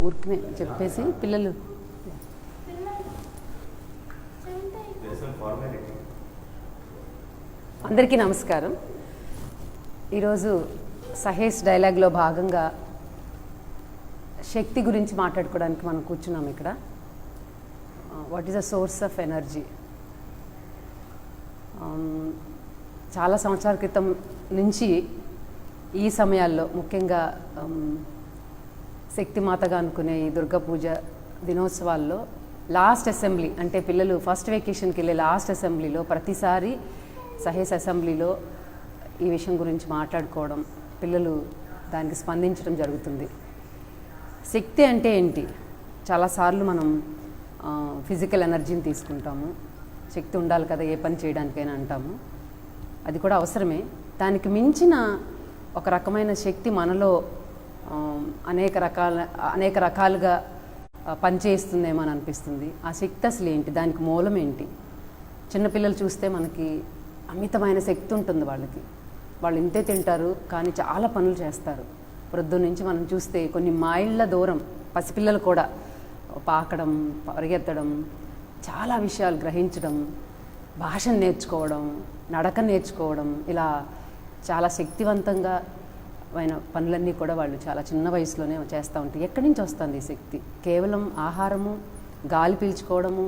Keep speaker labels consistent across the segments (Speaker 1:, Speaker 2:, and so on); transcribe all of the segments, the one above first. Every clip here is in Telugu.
Speaker 1: ఊరికి చెప్పేసి పిల్లలు అందరికీ నమస్కారం. ఈరోజు సహేష్ డైలాగ్లో భాగంగా శక్తి గురించి మాట్లాడుకోవడానికి మనం కూర్చున్నాం ఇక్కడ. What is the source of energy? చాలా సంవత్సరాల క్రితం నుంచి ఈ సమయాల్లో ముఖ్యంగా శక్తిమాతగా అనుకునే ఈ దుర్గా పూజ దినోత్సవాల్లో లాస్ట్ అసెంబ్లీ అంటే పిల్లలు ఫస్ట్ వెకేషన్కి వెళ్ళే లాస్ట్ అసెంబ్లీలో ప్రతిసారి సహేష్ అసెంబ్లీలో ఈ విషయం గురించి మాట్లాడుకోవడం, పిల్లలు దానికి స్పందించడం జరుగుతుంది. శక్తి అంటే ఏంటి? చాలాసార్లు మనం ఫిజికల్ ఎనర్జీని తీసుకుంటాము. శక్తి ఉండాలి కదా ఏ పని చేయడానికైనా అంటాము. అది కూడా అవసరమే. దానికి మించిన ఒక రకమైన శక్తి మనలో అనేక రకాలుగా పనిచేస్తుందేమో అని అనిపిస్తుంది. ఆ శక్తి అసలు ఏంటి? దానికి మూలం ఏంటి? చిన్నపిల్లలు చూస్తే మనకి అమితమైన శక్తి ఉంటుంది. వాళ్ళు ఇంతే తింటారు కానీ చాలా పనులు చేస్తారు. ప్రొద్దున నుంచి మనం చూస్తే కొన్ని మైళ్ళ దూరం పసిపిల్లలు కూడా పాకడం, పరిగెత్తడం, చాలా విషయాలు గ్రహించడం, భాషను నేర్చుకోవడం, నడక నేర్చుకోవడం, ఇలా చాలా శక్తివంతంగా అయిన పనులన్నీ కూడా వాళ్ళు చాలా చిన్న వయసులోనే చేస్తూ ఉంటారు. ఎక్కడి నుంచి వస్తుంది ఈ శక్తి? కేవలం ఆహారము, గాలి పీల్చుకోవడము,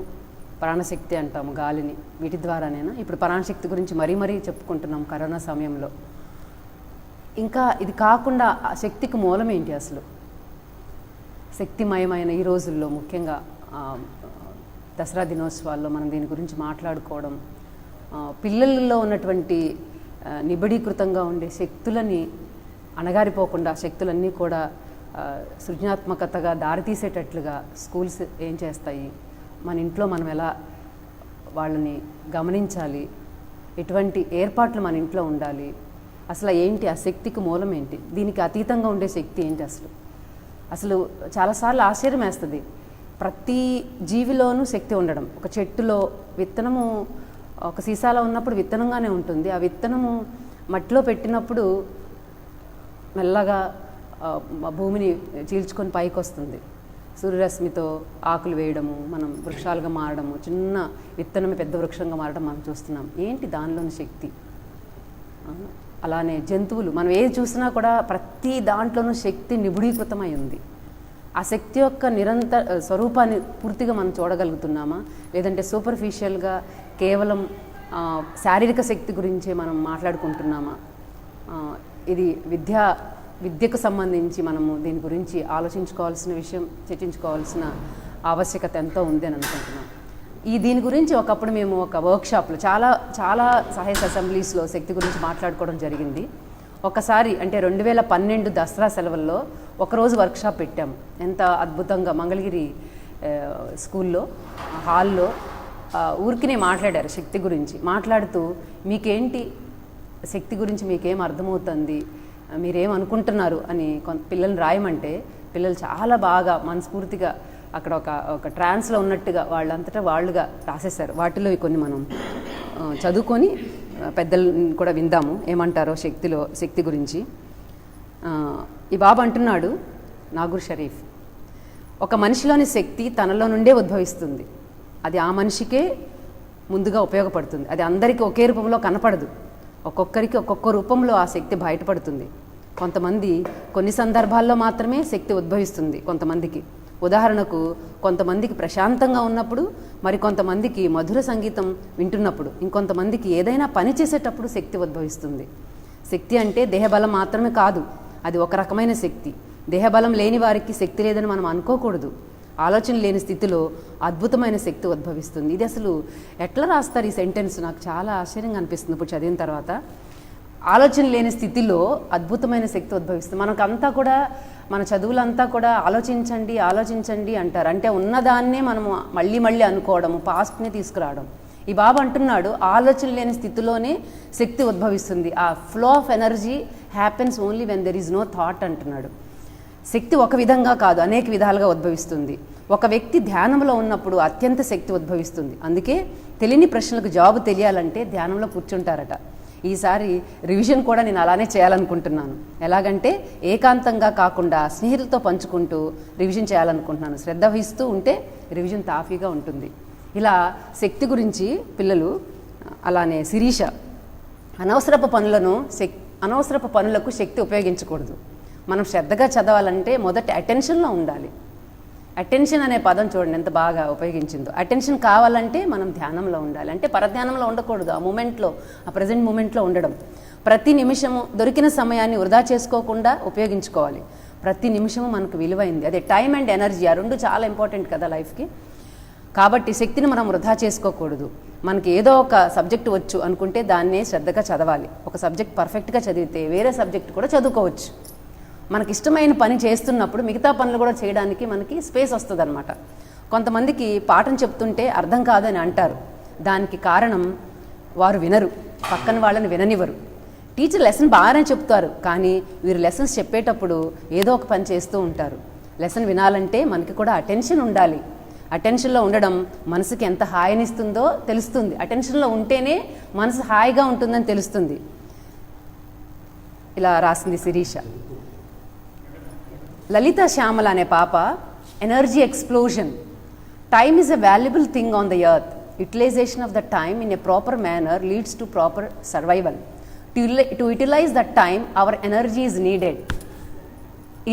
Speaker 1: ప్రాణశక్తి అంటాము గాలిని, వీటి ద్వారానేనా? ఇప్పుడు ప్రాణశక్తి గురించి మరీ చెప్పుకుంటున్నాం కరోనా సమయంలో. ఇంకా ఇది కాకుండా ఆ శక్తికి మూలం ఏంటి అసలు? శక్తిమయమైన ఈ రోజుల్లో ముఖ్యంగా దసరా దినోత్సవాల్లో మనం దీని గురించి మాట్లాడుకోవడం, పిల్లల్లో ఉన్నటువంటి నిబిడీకృతంగా ఉండే శక్తులని అణగారిపోకుండా శక్తులన్నీ కూడా సృజనాత్మకతగా దారితీసేటట్లుగా స్కూల్స్ ఏం చేస్తాయి, మన ఇంట్లో మనం ఎలా వాళ్ళని గమనించాలి, ఎటువంటి ఏర్పాట్లు మన ఇంట్లో ఉండాలి, అసలు ఏంటి ఆ శక్తికి మూలం ఏంటి, దీనికి అతీతంగా ఉండే శక్తి ఏంటి అసలు చాలాసార్లు ఆశ్చర్యం వేస్తుంది. ప్రతి జీవిలోనూ శక్తి ఉండడం. ఒక చెట్టులో విత్తనము ఒక సీసాలో ఉన్నప్పుడు విత్తనంగానే ఉంటుంది. ఆ విత్తనము మట్టిలో పెట్టినప్పుడు మెల్లగా భూమిని చీల్చుకొని పైకి వస్తుంది. సూర్యరశ్మితో ఆకులు వేయడము, మనం వృక్షాలుగా మారడము, చిన్న విత్తనమే పెద్ద వృక్షంగా మారడం మనం చూస్తున్నాం. ఏంటి దానిలోని శక్తి? అలానే జంతువులు మనం ఏది చూసినా కూడా ప్రతి దాంట్లోనూ శక్తి నిబిడీకృతమై ఉంది. ఆ శక్తి యొక్క స్వరూపాన్ని పూర్తిగా మనం చూడగలుగుతున్నామా, లేదంటే సూపర్ఫిషియల్గా కేవలం శారీరక శక్తి గురించే మనం మాట్లాడుకుంటున్నామా? ఇది విద్యకు సంబంధించి మనము దీని గురించి ఆలోచించుకోవాల్సిన విషయం, చర్చించుకోవాల్సిన ఆవశ్యకత ఎంతో ఉంది అని అనుకుంటున్నాం. దీని గురించి ఒకప్పుడు మేము ఒక వర్క్షాప్లో చాలా సహేష్ అసెంబ్లీస్లో శక్తి గురించి మాట్లాడుకోవడం జరిగింది. ఒకసారి అంటే 2012 దసరా సెలవుల్లో ఒకరోజు వర్క్షాప్ పెట్టాము. ఎంత అద్భుతంగా మంగళగిరి స్కూల్లో హాల్లో ఊరికినే మాట్లాడారు శక్తి గురించి. మాట్లాడుతూ మీకేంటి శక్తి గురించి మీకేం అర్థమవుతుంది, మీరేమనుకుంటున్నారు అని పిల్లల్ని రాయమంటే పిల్లలు చాలా బాగా మనస్ఫూర్తిగా అక్కడ ఒక ట్రాన్స్లో ఉన్నట్టుగా వాళ్ళంతటా వాళ్ళుగా రాసేశారు. వాటిలో కొన్ని మనం చదువుకొని పెద్దలను కూడా విందాము ఏమంటారో శక్తి గురించి. ఈ బాబు అంటున్నాడు, నాగూర్ షరీఫ్, ఒక మనిషిలోని శక్తి తనలో నుండే ఉద్భవిస్తుంది. అది ఆ మనిషికే ముందుగా ఉపయోగపడుతుంది. అది అందరికీ ఒకే రూపంలో కనపడదు. ఒక్కొక్కరికి ఒక్కొక్క రూపంలో ఆ శక్తి బయటపడుతుంది. కొంతమంది కొన్ని సందర్భాల్లో మాత్రమే శక్తి ఉద్భవిస్తుంది. కొంతమందికి ఉదాహరణకు కొంతమందికి ప్రశాంతంగా ఉన్నప్పుడు, మరి కొంతమందికి మధుర సంగీతం వింటున్నప్పుడు, ఇంకొంతమందికి ఏదైనా పని చేసేటప్పుడు శక్తి ఉద్భవిస్తుంది. శక్తి అంటే దేహబలం మాత్రమే కాదు, అది ఒక రకమైన శక్తి. దేహబలం లేని వారికి శక్తి లేదని మనం అనుకోకూడదు. ఆలోచన లేని స్థితిలో అద్భుతమైన శక్తి ఉద్భవిస్తుంది. ఇది అసలు ఎట్లా రాస్తారు ఈ సెంటెన్స్? నాకు చాలా ఆశ్చర్యంగా అనిపిస్తుంది ఇప్పుడు చదివిన తర్వాత. ఆలోచన లేని స్థితిలో అద్భుతమైన శక్తి ఉద్భవిస్తుంది. మనకంతా కూడా మన చదువులంతా కూడా ఆలోచించండి అంటారు. అంటే ఉన్నదాన్నే మనము మళ్ళీ అనుకోవడము, పాస్ట్ని తీసుకురావడం. ఈ బాబు అంటున్నాడు, ఆలోచన లేని స్థితిలోనే శక్తి ఉద్భవిస్తుంది. ఆ flow of energy happens only when there is no thought అంటున్నాడు. శక్తి ఒక విధంగా కాదు, అనేక విధాలుగా ఉద్భవిస్తుంది. ఒక వ్యక్తి ధ్యానంలో ఉన్నప్పుడు అత్యంత శక్తి ఉద్భవిస్తుంది. అందుకే తెలియని ప్రశ్నలకు జవాబు తెలియాలంటే ధ్యానంలో కూర్చుంటారట. ఈసారి రివిజన్ కూడా నేను అలానే చేయాలనుకుంటున్నాను. ఎలాగంటే ఏకాంతంగా కాకుండా స్నేహితులతో పంచుకుంటూ రివిజన్ చేయాలనుకుంటున్నాను. శ్రద్ధ వహిస్తూ ఉంటే రివిజన్ తాఫీగా ఉంటుంది. ఇలా శక్తి గురించి పిల్లలు, అలానే శిరీష, అనవసరపు పనులకు శక్తి ఉపయోగించకూడదు. మనం శ్రద్ధగా చదవాలంటే మొదట అటెన్షన్లో ఉండాలి. అటెన్షన్ అనే పదం చూడండి ఎంత బాగా ఉపయోగించిందో. అటెన్షన్ కావాలంటే మనం ధ్యానంలో ఉండాలి. అంటే పరధ్యానంలో ఉండకూడదు, ఆ మూమెంట్లో, ఆ ప్రజెంట్ మూమెంట్లో ఉండడం. ప్రతి నిమిషము దొరికిన సమయాన్ని వృధా చేసుకోకుండా ఉపయోగించుకోవాలి. ప్రతి నిమిషము మనకు విలువైంది. అదే టైం అండ్ ఎనర్జీ, ఆ రెండు చాలా ఇంపార్టెంట్ కదా లైఫ్కి. కాబట్టి శక్తిని మనం వృధా చేసుకోకూడదు. మనకి ఏదో ఒక సబ్జెక్ట్ వచ్చు అనుకుంటే దాన్నే శ్రద్ధగా చదవాలి. ఒక సబ్జెక్ట్ పర్ఫెక్ట్గా చదివితే వేరే సబ్జెక్ట్ కూడా చదువుకోవచ్చు. మనకి ఇష్టమైన పని చేస్తున్నప్పుడు మిగతా పనులు కూడా చేయడానికి మనకి స్పేస్ వస్తుంది అనమాట. కొంతమందికి పాఠం చెప్తుంటే అర్థం కాదని అంటారు. దానికి కారణం వారు వినరు, పక్కన వాళ్ళని విననివ్వరు. టీచర్ లెసన్ బాగానే చెప్తారు, కానీ వీరు లెసన్స్ చెప్పేటప్పుడు ఏదో ఒక పని చేస్తూ ఉంటారు. లెసన్ వినాలంటే మనకి కూడా అటెన్షన్ ఉండాలి. అటెన్షన్లో ఉండడం మనసుకి ఎంత హాయినిస్తుందో తెలుస్తుంది. అటెన్షన్లో ఉంటేనే మనసు హాయిగా ఉంటుందని తెలుస్తుంది. ఇలా రాసింది శిరీష. లలిత శ్యామల అనే పాప, energy explosion. Time is a valuable thing on the earth. Utilisation of the time in a proper manner leads to proper survival. To utilise the time our energy is needed.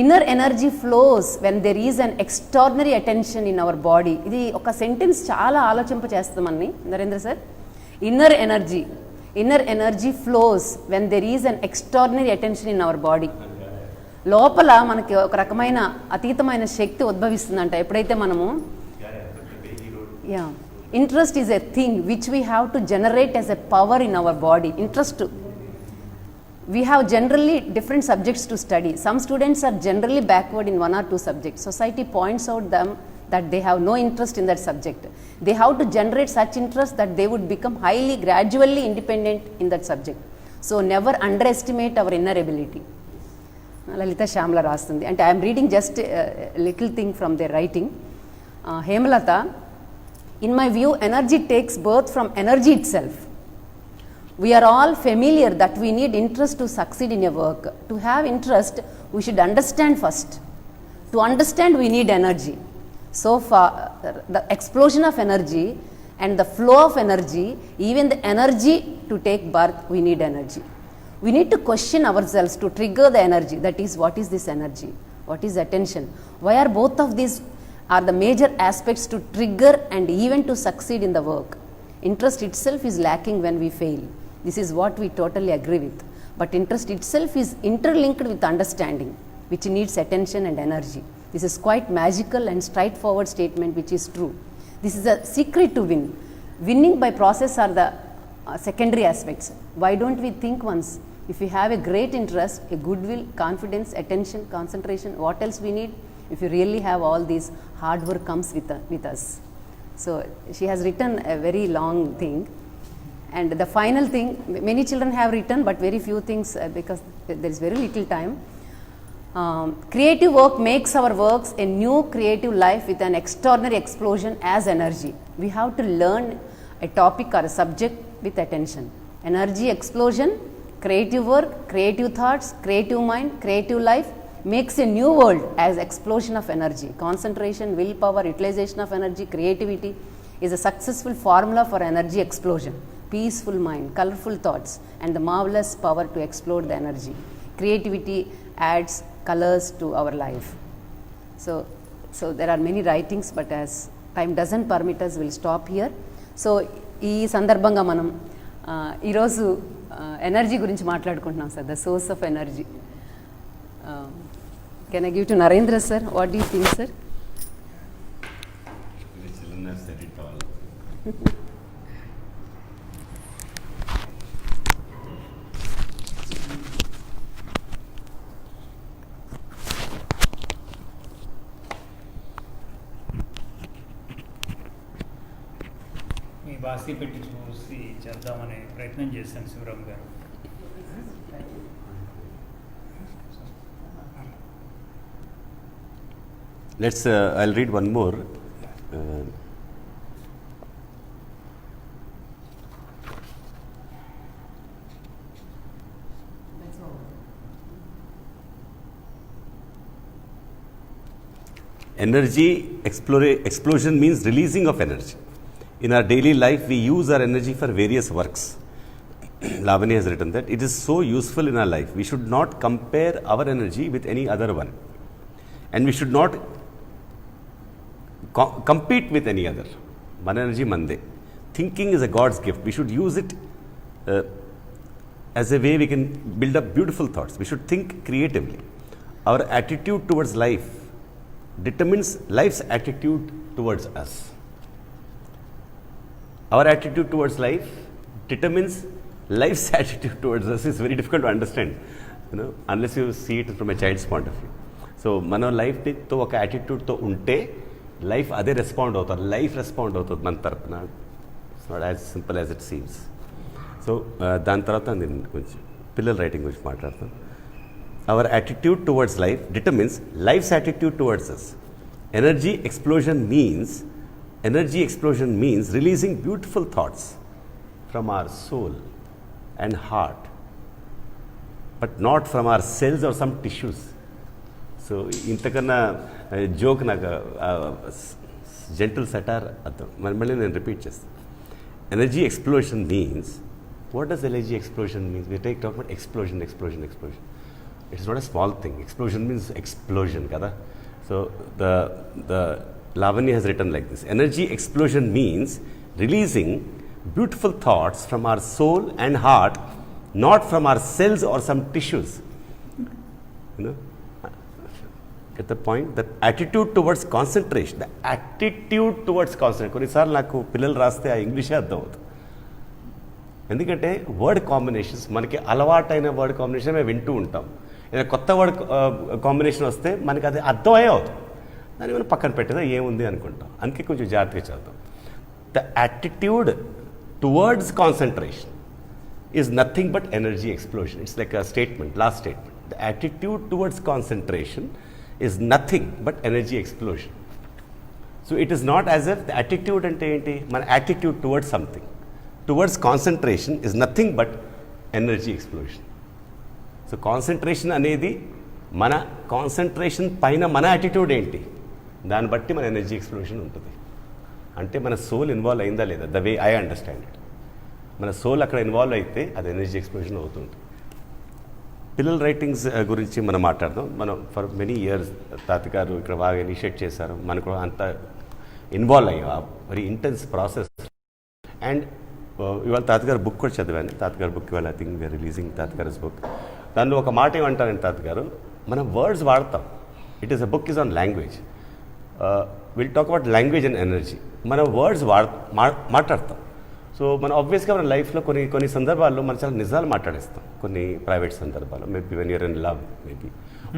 Speaker 1: Inner energy flows when there is an extraordinary attention in our body. ఇది ఒక సెంటెన్స్ చాలా ఆలోచింపచేస్తామని Narendra sir. Inner energy flows when there is an extraordinary attention in our body. లోపల మనకి ఒక రకమైన అతీతమైన శక్తి ఉద్భవిస్తుందంట ఎప్పుడైతే మనము interest is a thing which we have to generate as a power in our body. Interest, we have generally different subjects to study. Some students are generally backward in one or two subjects. Society points out them that they have no interest in that subject. They have to generate such interest that they would become highly, gradually independent in that subject. So never underestimate our inner ability. Lalita Shyamala రాస్తుంది. అంటే I'm reading just little thing from their writing. Hemalatha, in my view, energy takes birth from energy itself. We are all familiar that we need interest to succeed in a work. To have interest, we should understand first. To understand, we need energy. So far, the explosion of energy and the flow of energy, even the energy to take birth, we need energy. We need to question ourselves to trigger the energy. That is, what is this energy? What is attention? Why are both of these are the major aspects to trigger and even to succeed in the work? Interest itself is lacking when we fail. This is what we totally agree with. But interest itself is interlinked with understanding, which needs attention and energy. This is quite magical and straightforward statement, which is true. This is a secret to win. Winning by process are the secondary aspects. Why don't we think once? If we have a great interest, a goodwill, confidence, attention, concentration, what else we need? If you really have all these, hard work comes with us. So she has written a very long thing. And the final thing, many children have written, but very few things because there is very little time. Creative work makes our works a new creative life with an extraordinary explosion as energy. We have to learn a topic or a subject with attention. Energy explosion, creative work, creative thoughts, creative mind, creative life makes a new world as explosion of energy. Concentration, willpower, utilization of energy, creativity is a successful formula for energy explosion. Peaceful mind, colorful thoughts, and the marvelous power to explode the energy. Creativity adds colors to our life. So there are many writings, but as time doesn't permit us, we'll stop here. So ఈ సందర్భంగా మనం ఈరోజు ఎనర్జీ గురించి మాట్లాడుకుంటున్నాం sir, the source of energy. Can I give to Narendra sir? What do you think sir?
Speaker 2: బాసి పెట్టి చూసి చేద్దామనే ప్రయత్నం చేశాను శివరామ్ గారు.
Speaker 3: I'll read one more. energy explosion means releasing of energy. In our daily life, we use our energy for various works. Lavanya has written that it is so useful in our life. We should not compare our energy with any other one. And we should not compete with any other. Mana energy mande. Thinking is a God's gift. We should use it as a way we can build up beautiful thoughts. We should think creatively. Our attitude towards life determines life's attitude towards us. Our attitude towards life determines life's attitude towards us. Is very difficult to understand, unless you see it from a child's point of view. So, మన లైఫ్తో ఒక యాటిట్యూడ్తో ఉంటే లైఫ్ అదే రెస్పాండ్ అవుతుంది, లైఫ్ రెస్పాండ్ అవుతుంది మన తరపున. It's not as simple as it seems. So దాని తర్వాత నేను కొంచెం పిల్లల రైటింగ్ గురించి మాట్లాడతాను. Our attitude towards life determines life's attitude towards us. Energy explosion means releasing beautiful thoughts from our soul and heart, but not from our cells or some tissues. So ఇంతకన్నా జోక్ నాకు జెంటల్ సెటార్ అర్థం. మళ్ళీ నేను రిపీట్ చేస్తాను. Energy explosion means, what does energy explosion means? We talk about explosion. It's not a small thing. Explosion means explosion కదా. So the Lavanya has written like this: energy explosion means releasing beautiful thoughts from our soul and heart, not from our cells or some tissues. Get the point? The attitude towards concentration. కొన్నిసార్లు నాకు పిల్లలు రాస్తే ఆ ఇంగ్లీషే అర్థం అవుతుంది. ఎందుకంటే వర్డ్ కాంబినేషన్స్ మనకి అలవాటైన వర్డ్ కాంబినేషన్ మేము వింటూ ఉంటాం. ఏదైనా కొత్త వర్డ్ కాంబినేషన్ వస్తే మనకి అది అర్థమయ్యే అవుతుంది. దాన్ని మనం పక్కన పెట్టేదా ఏముంది అనుకుంటాం. అందుకే కొంచెం జాగ్రత్తగా చదువుతాం. The attitude towards concentration is nothing but energy explosion. It's like a statement, last statement. The attitude towards concentration is nothing but energy explosion. So it is not as if the attitude ante enti, mana attitude towards something, towards concentration is nothing but energy explosion. So concentration anedi mana concentration paina mana attitude enti, దాన్ని బట్టి మన ఎనర్జీ ఎక్స్ప్లోషన్ ఉంటుంది. అంటే మన సోల్ ఇన్వాల్వ్ అయిందా లేదా, the way I understand it. మన సోల్ అక్కడ ఇన్వాల్వ్ అయితే అది ఎనర్జీ ఎక్స్ప్లోషన్ అవుతుంది. పిల్లల రైటింగ్స్ గురించి మనం మాట్లాడదాం. మనం ఫర్ మెనీ ఇయర్స్ తాతగారు ఇక్కడ బాగా ఇనిషియేట్ చేశారు. మనకు అంత ఇన్వాల్వ్ అయ్యాం వెరీ ఇంటెన్స్ ప్రాసెస్. అండ్ ఇవాళ తాతగారు బుక్ కూడా చదివాను. తాతగారు బుక్ ఇవాళ ఐ థింక్ వీఆర్ రిలీజింగ్ తాతగారు బుక్. దానిలో ఒక మాట ఏమంటారంటే తాతగారు, మనం వర్డ్స్ వాడతాం. It is a book is on language. Will talk about language and energy. మనం వర్డ్స్ మాట్లాడతాం. సో మనం ఆబ్వియస్గా మన లైఫ్లో కొన్ని సందర్భాల్లో మనం చాలా నిజాలు మాట్లాడేస్తాం. కొన్ని ప్రైవేట్ సందర్భాల్లో maybe when you're in love, maybe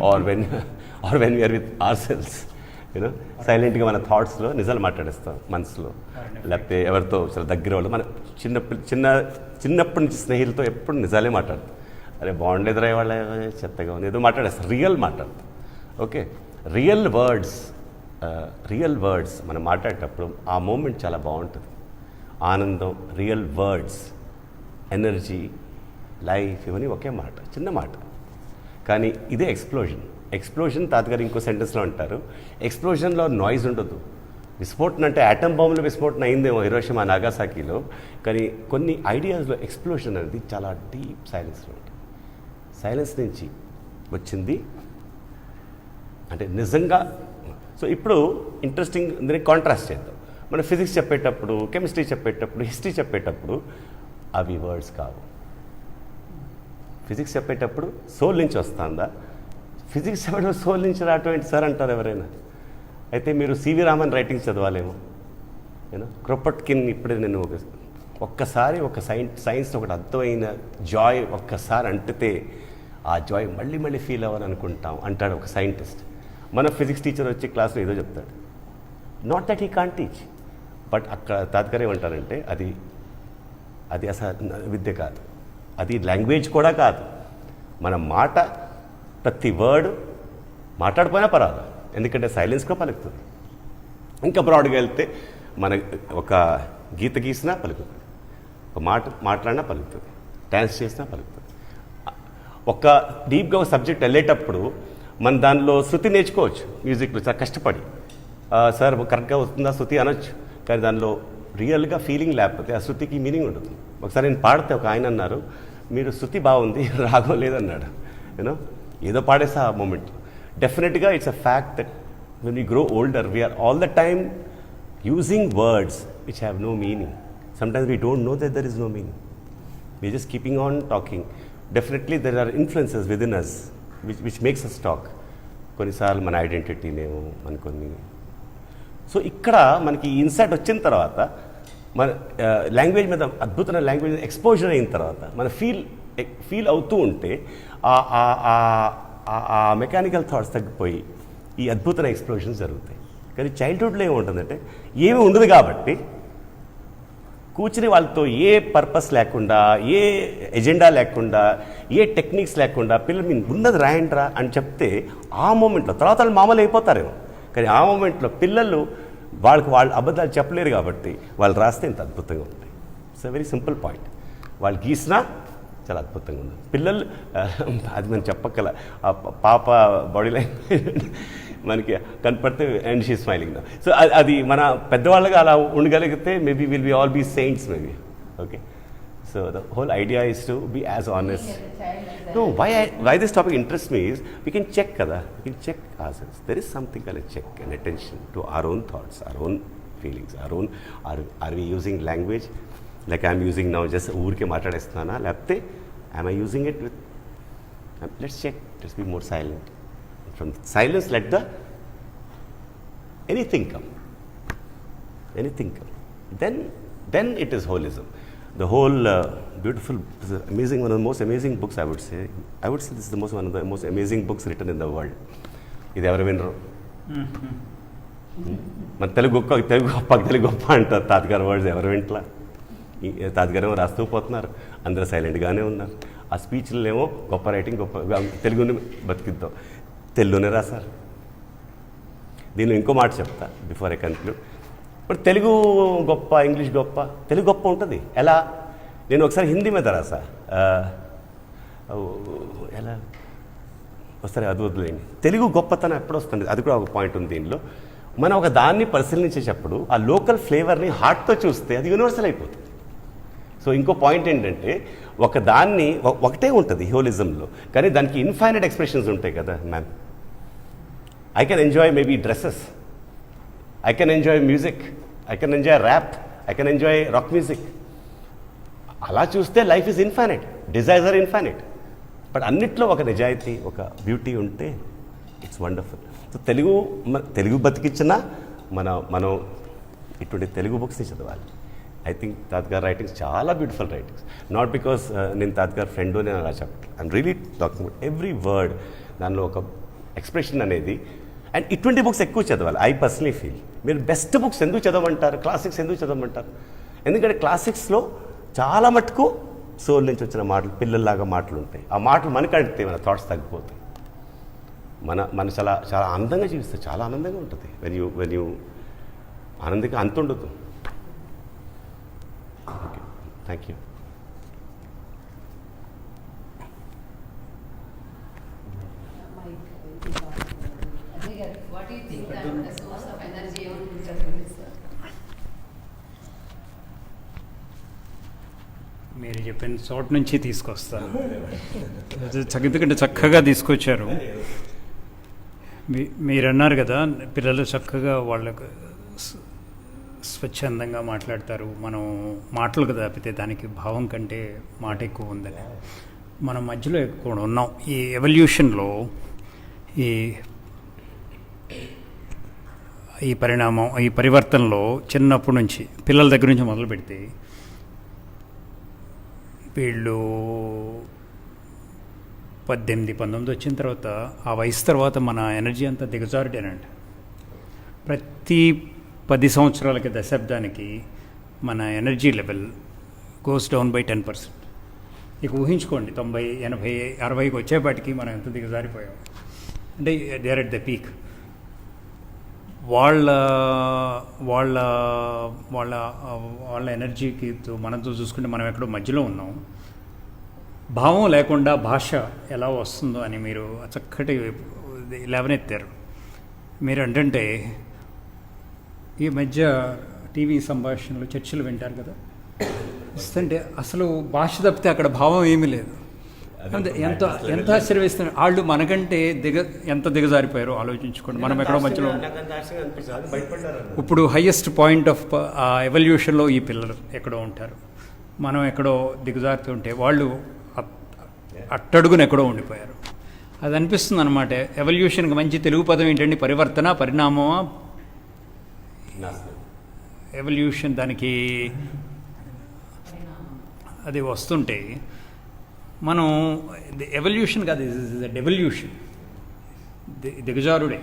Speaker 3: or when you're with ourselves, సైలెంట్గా మన థాట్స్లో నిజాలు మాట్లాడేస్తాం మనసులో. లేకపోతే ఎవరితో చాలా దగ్గర వాళ్ళు మన చిన్నప్పటి నుంచి స్నేహితులతో ఎప్పుడు నిజాలే మాట్లాడతాం. అరే బాగుండేదిరా వాళ్ళ చెత్తగా ఉంది ఏదో మాట్లాడేస్తాం, రియల్ మాట్లాడతాం. ఓకే, రియల్ వర్డ్స్ మనం మాట్లాడేటప్పుడు ఆ మూమెంట్ చాలా బాగుంటుంది. ఆనందం, రియల్ వర్డ్స్, ఎనర్జీ, లైఫ్, ఇవన్నీ ఒకే మాట, చిన్న మాట. కానీ ఇదే ఎక్స్ప్లోజన్ తాతగారు ఇంకో సెంటెన్స్లో అంటారు, ఎక్స్ప్లోజన్లో నాయిస్ ఉండదు. విస్ఫోటన అంటే ఆటమ్ బాంబులో విస్ఫోటన అయిందేమో హిరోషిమా నాగాసాకిలో, కానీ కొన్ని ఐడియాస్లో ఎక్స్ప్లోజన్ అనేది చాలా డీప్ సైలెన్స్లో ఉంటుంది. సైలెన్స్ నుంచి వచ్చింది అంటే నిజంగా. సో ఇప్పుడు ఇంట్రెస్టింగ్ దీన్ని కాంట్రాస్ట్ చేద్దాం. మనం ఫిజిక్స్ చెప్పేటప్పుడు, కెమిస్ట్రీ చెప్పేటప్పుడు, హిస్టరీ చెప్పేటప్పుడు అవి వర్డ్స్ కావు. ఫిజిక్స్ చెప్పేటప్పుడు సోల్ నుంచి వస్తుందా? ఫిజిక్స్ చెప్పేటప్పుడు సోల్ నుంచి రావటం సార్ అంటారు ఎవరైనా. అయితే మీరు సివి రామన్ రైటింగ్స్ చదవాలేమో, క్రొపట్కిన్. ఇప్పుడే నేను ఒక్కసారి ఒక సైన్స్ ఒకటి అర్థమైన జాయ్ ఒక్కసారి అంటితే ఆ జాయ్ మళ్ళీ మళ్ళీ ఫీల్ అవ్వాలని అనుకుంటాం అంటాడు ఒక సైంటిస్ట్. మన ఫిజిక్స్ టీచర్ వచ్చి క్లాస్లో ఏదో చెప్తాడు. Not that he can't teach, but అక్కడ తాత్కారం ఏమంటారంటే అది అసలు విద్య కాదు, అది లాంగ్వేజ్ కూడా కాదు. మన మాట ప్రతి వర్డ్ మాట్లాడిపోయినా పర్వాలేదు, ఎందుకంటే సైలెన్స్గా పలుకుతుంది. ఇంకా బ్రాడ్గా వెళ్తే మన ఒక గీత గీసినా పలుకుతుంది, ఒక మాట మాట్లాడినా పలుకుతుంది, డ్యాన్స్ చేసినా పలుకుతుంది. ఒక డీప్గా ఒక సబ్జెక్ట్ వెళ్ళేటప్పుడు మనం దానిలో శృతి నేర్చుకోవచ్చు మ్యూజిక్లో చాలా కష్టపడి. సార్ కరెక్ట్గా వస్తుందా శృతి అనొచ్చు, కానీ దానిలో రియల్గా ఫీలింగ్ లేకపోతే ఆ శృతికి మీనింగ్ ఉండదు. ఒకసారి నేను పాడితే ఒక ఆయన అన్నారు, మీరు శృతి బాగుంది రాగం లేదన్నాడు. యూనో ఏదో పాడేసా ఆ మూమెంట్. డెఫినెట్గా it's a fact that when we grow older we are all the time using words which have no meaning. Sometimes we don't know that there is no meaning. We're just keeping on talking. Definitely there are influences within us which makes us talk. కొన్నిసార్లు మన ఐడెంటిటీనేమో మన కొన్ని. సో ఇక్కడ మనకి ఇన్సైట్ వచ్చిన తర్వాత మన లాంగ్వేజ్ మీద అద్భుతమైన లాంగ్వేజ్ ఎక్స్పోజర్ అయిన తర్వాత మన ఫీల్ అవుతూ ఉంటే ఆ మెకానికల్ థాట్స్ తగ్గిపోయి ఈ అద్భుతమైన ఎక్స్ప్లోషన్స్ జరుగుతాయి. కానీ చైల్డ్హుడ్లో ఏముంటుందంటే ఏమీ ఉండదు కాబట్టి కూర్చుని వాళ్ళతో ఏ పర్పస్ లేకుండా, ఏ ఎజెండా లేకుండా, ఏ టెక్నిక్స్ లేకుండా పిల్లలు మీరు ఉన్నది రాయండిరా అని చెప్తే ఆ మూమెంట్లో తర్వాత వాళ్ళు మామూలు అయిపోతారేమో, కానీ ఆ మూమెంట్లో పిల్లలు వాళ్ళు అబద్ధాలు చెప్పలేరు కాబట్టి వాళ్ళు రాస్తే ఇంత అద్భుతంగా ఉంటాయి. It's a very simple point. వాళ్ళు గీసినా చాలా అద్భుతంగా ఉంది. పిల్లలు అది మనం చెప్పక్కల ఆ పాప బాడీ లాంగ్వేజ్ మనకి కనపడితే అండ్ షీ స్మైలింగ్. సో అది మన పెద్దవాళ్ళగా అలా ఉండగలిగితే maybe will be all be saints maybe. Okay, so the whole idea is to be as honest. No, why this topic interests me is we can check kada, we can check ourselves. There is something called a check and attention to our own thoughts, our own feelings, our own are we using language like I am using now, just ఊరికే మాట్లాడేస్తున్నానా, లేకపోతే am I using it with let's check, let's be more silent. From silence let the anything come, then it is holism. The whole beautiful, amazing, one of the most amazing books I would say this is one of the most amazing books written in the world. ఇది ఎవరు వినరు? మన తెలుగు గొప్ప అంటారు. తాతగారు వర్డ్స్ ఎవరు వింటలా? తాతగారు ఏమో రాస్తూ పోతున్నారు, అందరూ సైలెంట్గానే ఉన్నారు. ఆ స్పీచ్లో ఏమో గొప్ప రైటింగ్, గొప్ప తెలుగుని బతికిద్దాం, తెలుగునే రాశారు. దీనిలో ఇంకో మాట చెప్తా బిఫోర్ ఐ కన్క్లూడ్. ఇప్పుడు తెలుగు గొప్ప, ఇంగ్లీష్ గొప్ప, తెలుగు గొప్ప ఉంటుంది ఎలా? నేను ఒకసారి హిందీ మీద రాసా, ఎలా వస్తారు అది వదిలేండి. తెలుగు గొప్పతనం ఎప్పుడు వస్తుంది, అది కూడా ఒక పాయింట్ ఉంది దీనిలో. మనం ఒక దాన్ని పరిశీలించేటప్పుడు ఆ లోకల్ ఫ్లేవర్ని హార్ట్తో చూస్తే అది యూనివర్సల్ అయిపోతుంది. సో ఇంకో పాయింట్ ఏంటంటే ఒక దాన్ని ఒకటే ఉంటుంది హోలిజంలో, కానీ దానికి ఇన్ఫైనైట్ ఎక్స్ప్రెషన్స్ ఉంటాయి కదా ma'am. I can enjoy maybe dresses, I can enjoy music, I can enjoy rap, I can enjoy rock music. అలా చూస్తే life is infinite, desires are infinite. But అన్నిట్లో ఒక నిజాయితీ, ఒక బ్యూటీ ఉంటే ఇట్స్ వండర్ఫుల్. సో తెలుగు బతికించినా మనం ఇటువంటి తెలుగు బుక్స్ని చదవాలి. ఐ థింక్ తాతగారు రైటింగ్స్ చాలా బ్యూటిఫుల్ రైటింగ్స్. నాట్ బికాస్ నేను తాతగారు ఫ్రెండ్ నేను అలా చెప్పట్లేదు. I'm really talking about every word. దానిలో ఒక ఎక్స్ప్రెషన్ అనేది. అండ్ ఇటువంటి బుక్స్ ఎక్కువ చదవాలి. ఐ పర్సనలీ ఫీల్ మీరు బెస్ట్ బుక్స్ ఎందుకు చదవమంటారు, క్లాసిక్స్ ఎందుకు చదవమంటారు? ఎందుకంటే క్లాసిక్స్లో చాలా మటుకు సోల్ నుంచి వచ్చిన మాటలు, పిల్లల్లాగా మాటలు ఉంటాయి. ఆ మాటలు మనకు అడిగితే మన థాట్స్ తగ్గిపోతాయి. మన చాలా చాలా ఆనందంగా జీవిస్తే చాలా ఆనందంగా ఉంటుంది. వెన్ యూ ఆనందంగా అంత ఉండదు. Okay, thank you.
Speaker 1: What do you think that the source of energy is?
Speaker 2: మీరు చెప్పిన చోటు నుంచి తీసుకొస్తాను. ఎందుకంటే చక్కగా తీసుకొచ్చారు. మీరు అన్నారు కదా, పిల్లలు చక్కగా వాళ్ళకు స్వచ్ఛందంగా మాట్లాడతారు. మనం మాటలు కదా తప్పితే దానికి భావం కంటే మాట ఎక్కువ ఉందని. మనం మధ్యలో ఎక్కువ ఉన్నాం. ఈ ఎవల్యూషన్లో ఈ పరిణామం, ఈ పరివర్తనలో చిన్నప్పటి నుంచి పిల్లల దగ్గర నుంచి మొదలు పెడితే వీళ్ళు 18-19 వచ్చిన తర్వాత, ఆ వయసు తర్వాత మన ఎనర్జీ అంతా దిగజారుడేనండి. ప్రతి 10 సంవత్సరాలకి, దశాబ్దానికి మన energy level goes down by 10%. ఇక ఊహించుకోండి, 90, 80, 60కి వచ్చేపాటికి మనం ఎంత దిగజారిపోయాం. అంటే they are at the peak. వాళ్ళ వాళ్ళ వాళ్ళ వాళ్ళ ఎనర్జీకి మనతో చూసుకుంటే మనం ఎక్కడో మధ్యలో ఉన్నాం. భావం లేకుండా భాష ఎలా వస్తుందో అని మీరు చక్కటి లేవనెత్తారు. మీరు అంటే ఈ మధ్య టీవీ సంభాషణలు చర్చలు వింటారు కదా, ఇస్తుంటే అసలు భాష తప్పితే అక్కడ భావం ఏమీ లేదు. అంతే, ఎంత ఆశ్చర్యవేస్తున్నారు వాళ్ళు. మనకంటే ఎంత దిగజారిపోయారో ఆలోచించుకోండి. మనం ఎక్కడో మధ్యలో. ఇప్పుడు హయ్యెస్ట్ పాయింట్ ఆఫ్ ఎవల్యూషన్లో ఈ పిల్లలు ఎక్కడో ఉంటారు, మనం ఎక్కడో దిగజారుతుంటే వాళ్ళు అట్టడుగున ఎక్కడో ఉండిపోయారు. అది అనిపిస్తుంది అనమాట. ఎవల్యూషన్కి మంచి తెలుగు పదం ఏంటండి? పరివర్తన, పరిణామమా? ఎవల్యూషన్ దానికి అది వస్తుంటే మనం ఎవల్యూషన్ కాదు, డెవల్యూషన్, దిగజారుడే.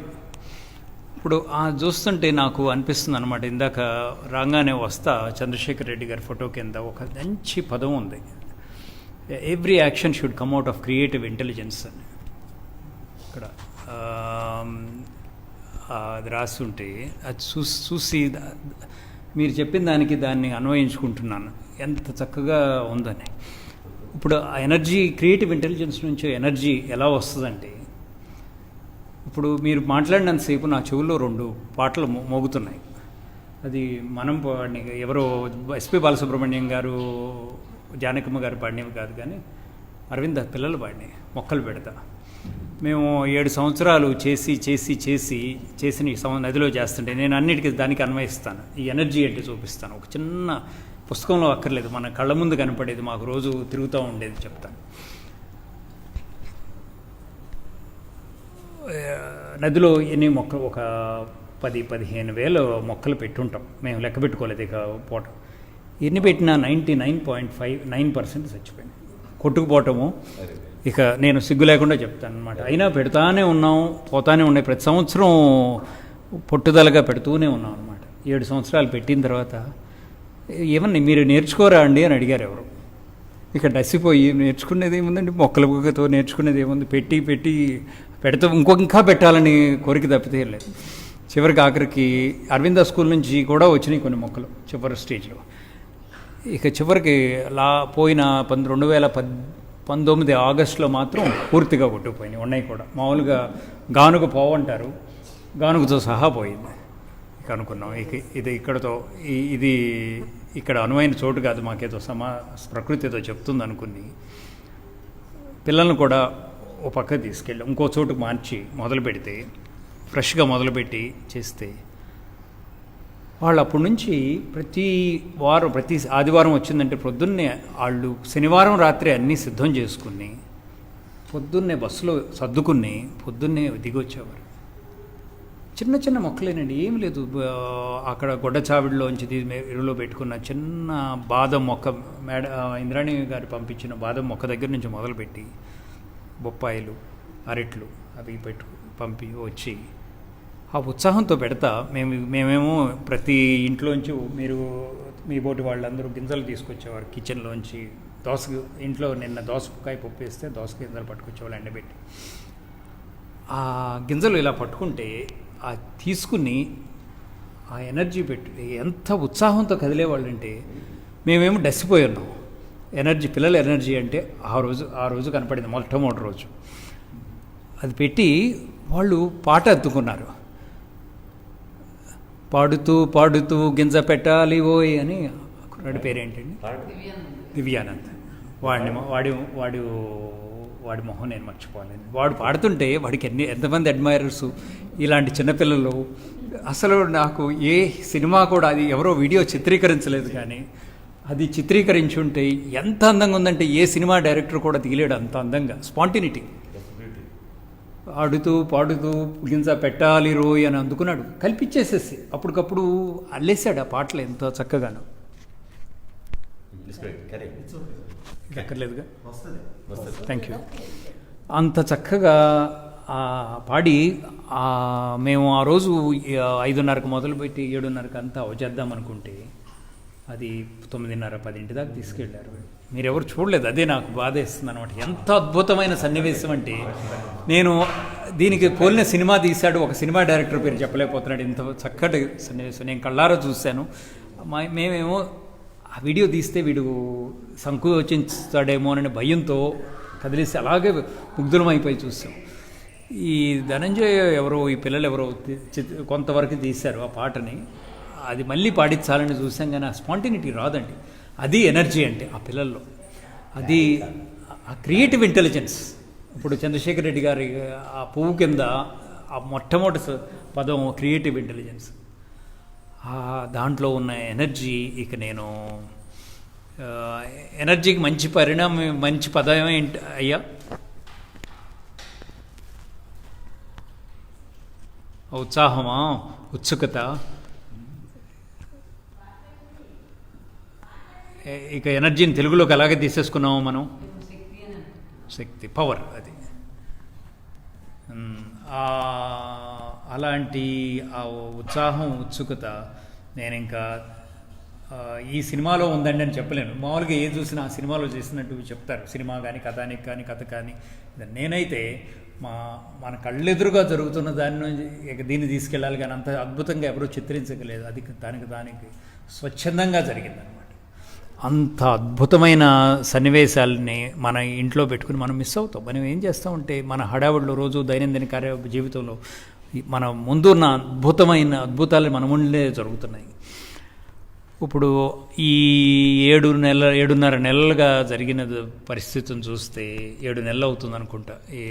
Speaker 2: ఇప్పుడు చూస్తుంటే నాకు అనిపిస్తుంది అనమాట. ఇందాక రాగానే వస్తా చంద్రశేఖర్ రెడ్డి గారి ఫోటో కింద ఒక మంచి పదం ఉంది, every action should come out of creative intelligence అని ఇక్కడ అది రాసి ఉంటే అది చూసి మీరు చెప్పిన దాన్ని అన్వయించుకుంటున్నాను, ఎంత చక్కగా ఉందని. ఇప్పుడు ఆ ఎనర్జీ, క్రియేటివ్ ఇంటెలిజెన్స్ నుంచి ఎనర్జీ ఎలా వస్తుందంటే, ఇప్పుడు మీరు మాట్లాడినంతసేపు నా చెవుల్లో 2 పాటలు మోగుతున్నాయి. అది మనం ఎవరో ఎస్పి బాలసుబ్రహ్మణ్యం గారు, జానకమ్మ గారు పాడినవి కాదు, కానీ అరవింద పిల్లలు పాడినాయి, మొక్కలు పెడతా. మేము 7 సంవత్సరాలు చేసిన నదిలో చేస్తుంటే నేను అన్నిటికీ దానికి అన్వయిస్తాను. ఈ ఎనర్జీ అంటే చూపిస్తాను. ఒక చిన్న పుస్తకంలో అక్కర్లేదు, మన కళ్ళ ముందు కనపడేది, మాకు రోజు తిరుగుతూ ఉండేది చెప్తాను. నదిలో ఎన్ని మొక్కలు, ఒక 10-15 వేల మొక్కలు పెట్టుంటాం మేము, లెక్క పెట్టుకోలేదు. ఇక పోట ఎన్ని పెట్టినా 99.59% చచ్చిపోయింది, కొట్టుకుపోవటము. ఇక నేను సిగ్గు లేకుండా చెప్తాను అనమాట. అయినా పెడతానే ఉన్నాం, పోతానే ఉన్నాయి. ప్రతి సంవత్సరం పట్టుదలగా పెడుతూనే ఉన్నాం అనమాట. 7 సంవత్సరాలు పెట్టిన తర్వాత ఏమన్నా మీరు నేర్చుకోరా అండి అని అడిగారు ఎవరు. ఇక డసిపోయి నేర్చుకునేది ఏముందండి, మొక్కలతో నేర్చుకునేది ఏముంది, పెడితే ఇంకా పెట్టాలని కోరిక తప్పితే లేదు. ఆఖరికి అరవింద స్కూల్ నుంచి కూడా వచ్చినాయి కొన్ని మొక్కలు చివరి స్టేజ్లో. ఇక చివరికి పోయిన 2019 ఆగస్టులో మాత్రం పూర్తిగా కొట్టుకుపోయినాయి, ఉన్నాయి కూడా. మామూలుగా గానుగ పోవంటారు, గానుగతో సహా పోయింది. ఇక అనుకున్నాం ఇది ఇది ఇక్కడ అనువైన చోటు కాదు, మాకేదో ప్రకృతి ఏదో చెప్తుంది అనుకుని పిల్లల్ని కూడా ఓ పక్క తీసుకెళ్ళి ఇంకో చోటుకు మార్చి మొదలు పెడితే, ఫ్రెష్గా మొదలుపెట్టి చేస్తే, వాళ్ళు అప్పటి నుంచి ప్రతి ఆదివారం వచ్చిందంటే పొద్దున్నే వాళ్ళు శనివారం రాత్రి అన్నీ సిద్ధం చేసుకుని పొద్దున్నే బస్సులో సర్దుకుని పొద్దున్నే దిగి వచ్చేవారు. చిన్న చిన్న మొక్కలేనండి, ఏం లేదు. అక్కడ గొడ్డచావిడిలోంచి ఎరువులో పెట్టుకున్న చిన్న బాదం మొక్క, ఇంద్రాణి గారు పంపించిన బాదం మొక్క దగ్గర నుంచి మొదలుపెట్టి బొప్పాయిలు, అరట్లు అవి పంపి వచ్చి ఆ ఉత్సాహంతో పెడతా. మేమేమో ప్రతి ఇంట్లోంచి మీ బోటి వాళ్ళందరూ గింజలు తీసుకొచ్చేవారు కిచెన్లోంచి. ఇంట్లో నిన్న దోసకాయ పప్పు వేస్తే దోసకాయ గింజలు పట్టుకొచ్చేవాళ్ళు ఎండబెట్టి. ఆ గింజలు ఇలా పట్టుకుంటే తీసుకుని ఆ ఎనర్జీ పెట్టి ఎంత ఉత్సాహంతో కదిలేవాళ్ళు అంటే, మేమేమో డసిపోయి ఉన్నాం. ఎనర్జీ, పిల్లల ఎనర్జీ అంటే ఆ రోజు కనపడింది మొట్టమొదటి రోజు. అది పెట్టి వాళ్ళు పాట అద్దుకున్నారు, పాడుతూ గింజ పెట్టాలి ఓయ్ అని. కుర్రాడి పేరేంటండి? దివ్యానంద్. వాడి మొహం నేను మర్చిపోలేను. వాడు పాడుతుంటే వాడికి ఎంతమంది అడ్మైరర్స్, ఇలాంటి చిన్నపిల్లలు. అసలు నాకు ఏ సినిమా కూడా, అది ఎవరో వీడియో చిత్రీకరించలేదు కానీ అది చిత్రీకరించుంటే ఎంత అందంగా ఉందంటే ఏ సినిమా డైరెక్టర్ కూడా తీయలేడు అంత అందంగా. స్పాంటినిటీ. పాడుతూ గింజ పెట్టాలి రోయ్ అని అందుకున్నాడు, కల్పించేసేసి అప్పటికప్పుడు అల్లేసాడు ఆ పాటలు ఎంతో చక్కగాను. ఎక్కర్లేదుగా, థ్యాంక్ యూ. అంత చక్కగా పాడి మేము ఆ రోజు 5:30కు మొదలుపెట్టి 7:30కు అంతా చేద్దాం అనుకుంటే అది 9:30, 10 దాకా తీసుకెళ్ళారు. మీరెవరు చూడలేదు, అదే నాకు బాధ వేస్తుంది అనమాట. ఎంత అద్భుతమైన సన్నివేశం అంటే, నేను దీనికి పోలిన సినిమా తీశాడు ఒక సినిమా డైరెక్టర్ పేరు చెప్పలేకపోతున్నాడు, ఇంత చక్కటి సన్నివేశం నేను కళ్ళారా చూశాను. మేమేమో ఆ వీడియో తీస్తే వీడు సంకోచించాడేమో అనే భయంతో కదిలేసి అలాగే ముగ్ధులమైపోయి చూసాం. ఈ ధనంజయ్ ఎవరో, ఈ పిల్లలు ఎవరో కొంతవరకు తీశారు ఆ పాటని. అది మళ్ళీ పాడించాలని చూసాం కానీ ఆ స్పాంటినిటీ రాదండి. అది ఎనర్జీ అంటే ఆ పిల్లల్లో, అది ఆ క్రియేటివ్ ఇంటెలిజెన్స్. ఇప్పుడు చంద్రశేఖర్ రెడ్డి గారి ఆ పువ్వు కింద ఆ మొట్టమొదటి పదం క్రియేటివ్ ఇంటెలిజెన్స్. దాంట్లో ఉన్న ఎనర్జీ, ఇక నేను ఎనర్జీకి మంచి పరిణామం, మంచి పదం ఏంటి అయ్యా? ఉత్సాహమా, ఉత్సుకత. ఇక ఎనర్జీని తెలుగులోకి అలాగే తీసేసుకున్నాము మనం, శక్తి, పవర్. అది అలాంటి ఆ ఉత్సాహం, ఉత్సుకత నేను ఇంకా ఈ సినిమాలో ఉందండి అని చెప్పలేను. మామూలుగా ఏది చూసినా ఆ సినిమాలో చేసినట్టు చెప్తారు, సినిమా కానీ కథానికి కానీ కథ కానీ. నేనైతే మన కళ్ళెదురుగా జరుగుతున్న దాని నుంచి ఇక దీన్ని తీసుకెళ్ళాలి కానీ అంత అద్భుతంగా ఎవరూ చిత్రించగలేదు. అది దానికి స్వచ్ఛందంగా జరిగిందనమాట. అంత అద్భుతమైన సన్నివేశాలని మన ఇంట్లో పెట్టుకుని మనం మిస్ అవుతాం. మనం ఏం చేస్తామంటే మన హడావుడిలో రోజు దైనందిన జీవితంలో మన ముందున్న అద్భుతాలు మన ముందే జరుగుతున్నాయి. ఇప్పుడు ఈ 7.5 నెలలుగా జరిగిన పరిస్థితిని చూస్తే 7 నెలలు అవుతుంది అనుకుంటా ఈ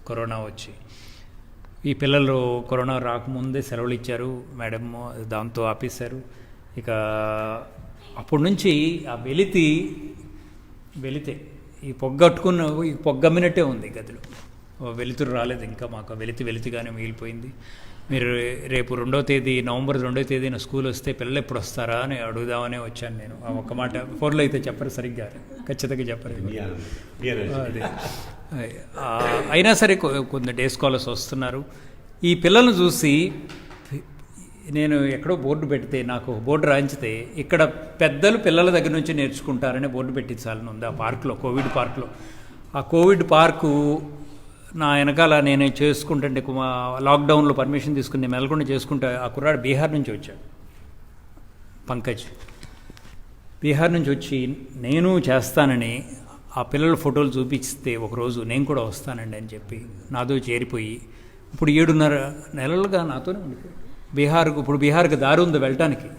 Speaker 2: కరోనా వచ్చి. ఈ పిల్లలు కరోనా రాకముందే సెలవులు ఇచ్చారు మేడం, దాంతో ఆపేశారు. ఇక అప్పటి నుంచి ఆ వెలితే ఈ పొగ్గట్టుకున్న ఈ పొగ్గమ్మినట్టే ఉంది గదిలో. వెలుతురు రాలేదు ఇంకా మాకు. వెలితిగానే మిగిలిపోయింది. మీరు రేపు నవంబర్ 2వ తేదీన స్కూల్ వస్తే పిల్లలు ఎప్పుడు వస్తారా అని అడుగుదామనే వచ్చాను నేను. ఆ ఒక్క మాట ఫోన్లో అయితే చెప్పరు, సరిగ్గా ఖచ్చితంగా చెప్పరు. అదే అయినా సరే కొన్ని డే స్కాలర్స్ వస్తున్నారు. ఈ పిల్లలను చూసి నేను ఎక్కడో బోర్డు పెడితే, నాకు బోర్డు రాయించితే, ఇక్కడ పెద్దలు పిల్లల దగ్గర నుంచి నేర్చుకుంటారనే బోర్డు పెట్టించాలని ఉంది ఆ పార్కులో, కోవిడ్ పార్కులో. ఆ కోవిడ్ పార్కు నా వెనకాల నేను చేసుకుంటుంటే లాక్డౌన్లో పర్మిషన్ తీసుకుని నేను మెలకుండా చేసుకుంటే ఆ కుర్రాడు బీహార్ నుంచి వచ్చాడు, పంకజ్. బీహార్ నుంచి వచ్చి నేను చేస్తానని ఆ పిల్లల ఫోటోలు చూపిస్తే ఒకరోజు నేను కూడా వస్తానండి అని చెప్పి నాతో చేరిపోయి ఇప్పుడు 7.5 నెలలుగా నాతోనే ఉండిపోయాడు. ఇప్పుడు బీహార్కి దారి ఉంది వెళ్ళటానికి.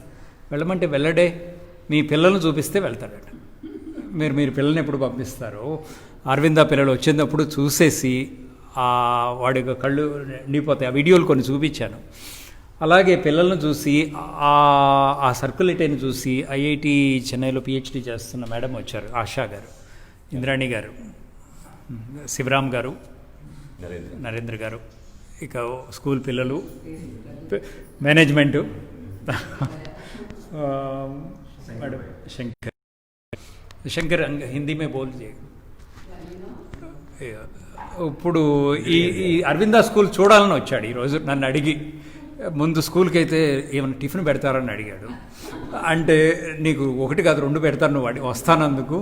Speaker 2: వెళ్ళమంటే వెళ్ళడే, మీ పిల్లల్ని చూపిస్తే వెళ్తాడట. మీరు పిల్లల్ని ఎప్పుడు పంపిస్తారో, అరవింద పిల్లలు వచ్చినప్పుడు చూసేసి వాడి కళ్ళు నిండిపోతాయి. ఆ వీడియోలు కొన్ని చూపించాను. అలాగే పిల్లలను చూసి ఆ సర్క్యులేటర్ని చూసి ఐఐటి చెన్నైలో పిహెచ్డి చేస్తున్న మేడం వచ్చారు, ఆశా గారు, ఇంద్రాణి గారు, శివరామ్ గారు, నరేంద్ర గారు, ఇక స్కూల్ పిల్లలు, మేనేజ్మెంటు, మేడం శంకర్ హిందీ మే బోల్ చే. ఇప్పుడు ఈ అరవింద స్కూల్ చూడాలని వచ్చాడు ఈరోజు నన్ను అడిగి. ముందు స్కూల్కి అయితే ఏమైనా టిఫిన్ పెడతారని అడిగాడు. అంటే నీకు 1 కాదు 2 పెడతాను, నువ్వు వస్తానందుకు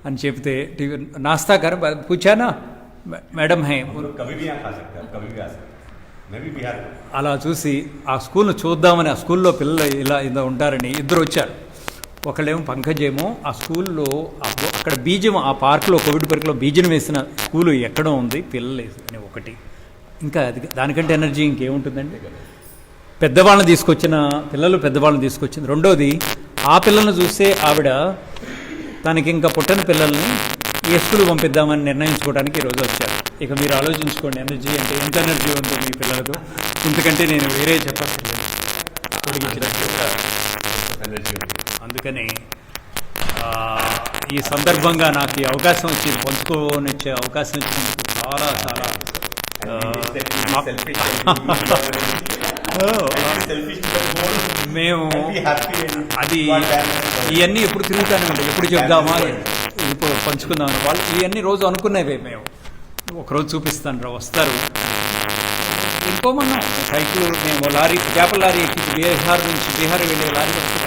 Speaker 2: అని చెప్తే టిఫిన్ నాస్తా కర పూచానా మేడం హే అలా చూసి ఆ స్కూల్ను చూద్దామని, ఆ స్కూల్లో పిల్లలు ఇలా ఉంటారని 2 వచ్చారు. ఒకళ్ళేమో పంకజ్ ఏమో ఆ స్కూల్లో అక్కడ బీజం, ఆ పార్కులో కోవిడ్ పార్కులో బీజం వేసిన స్కూలు ఎక్కడో ఉంది పిల్లలు అని ఒకటి. ఇంకా దానికంటే ఎనర్జీ ఇంకేముంటుందండి. పెద్దవాళ్ళని తీసుకొచ్చింది. రెండోది ఆ పిల్లల్ని చూస్తే ఆవిడ తనకి ఇంకా పుట్టని పిల్లల్ని ఏ స్కూల్ పంపిద్దామని నిర్ణయించుకోవడానికి ఈరోజు వచ్చారు. ఇక మీరు ఆలోచించుకోండి ఎనర్జీ అంటే ఎంత ఎనర్జీ ఉందో మీ పిల్లలకు. ఇంతకంటే నేను వేరే చెప్పాల్సింది. అందుకని ఈ సందర్భంగా నాకు ఈ అవకాశం వచ్చింది, పంచుకోనిచ్చే అవకాశం ఇచ్చినందుకు చాలా చాలా మేము అది ఇవన్నీ ఎప్పుడు తిరుగుతానే ఉంటాయి, ఎప్పుడు చెప్దామా, ఇప్పుడు పంచుకుందామని. వాళ్ళు ఇవన్నీ రోజు అనుకునేవే. మేము ఒకరోజు చూపిస్తాను, వస్తారు. ఇంకోమన్నా సైకిల్, మేము లారీ, చేపల లారీ ఎక్కి బీహార్ వెళ్ళే లారీ వెళ్ళండి,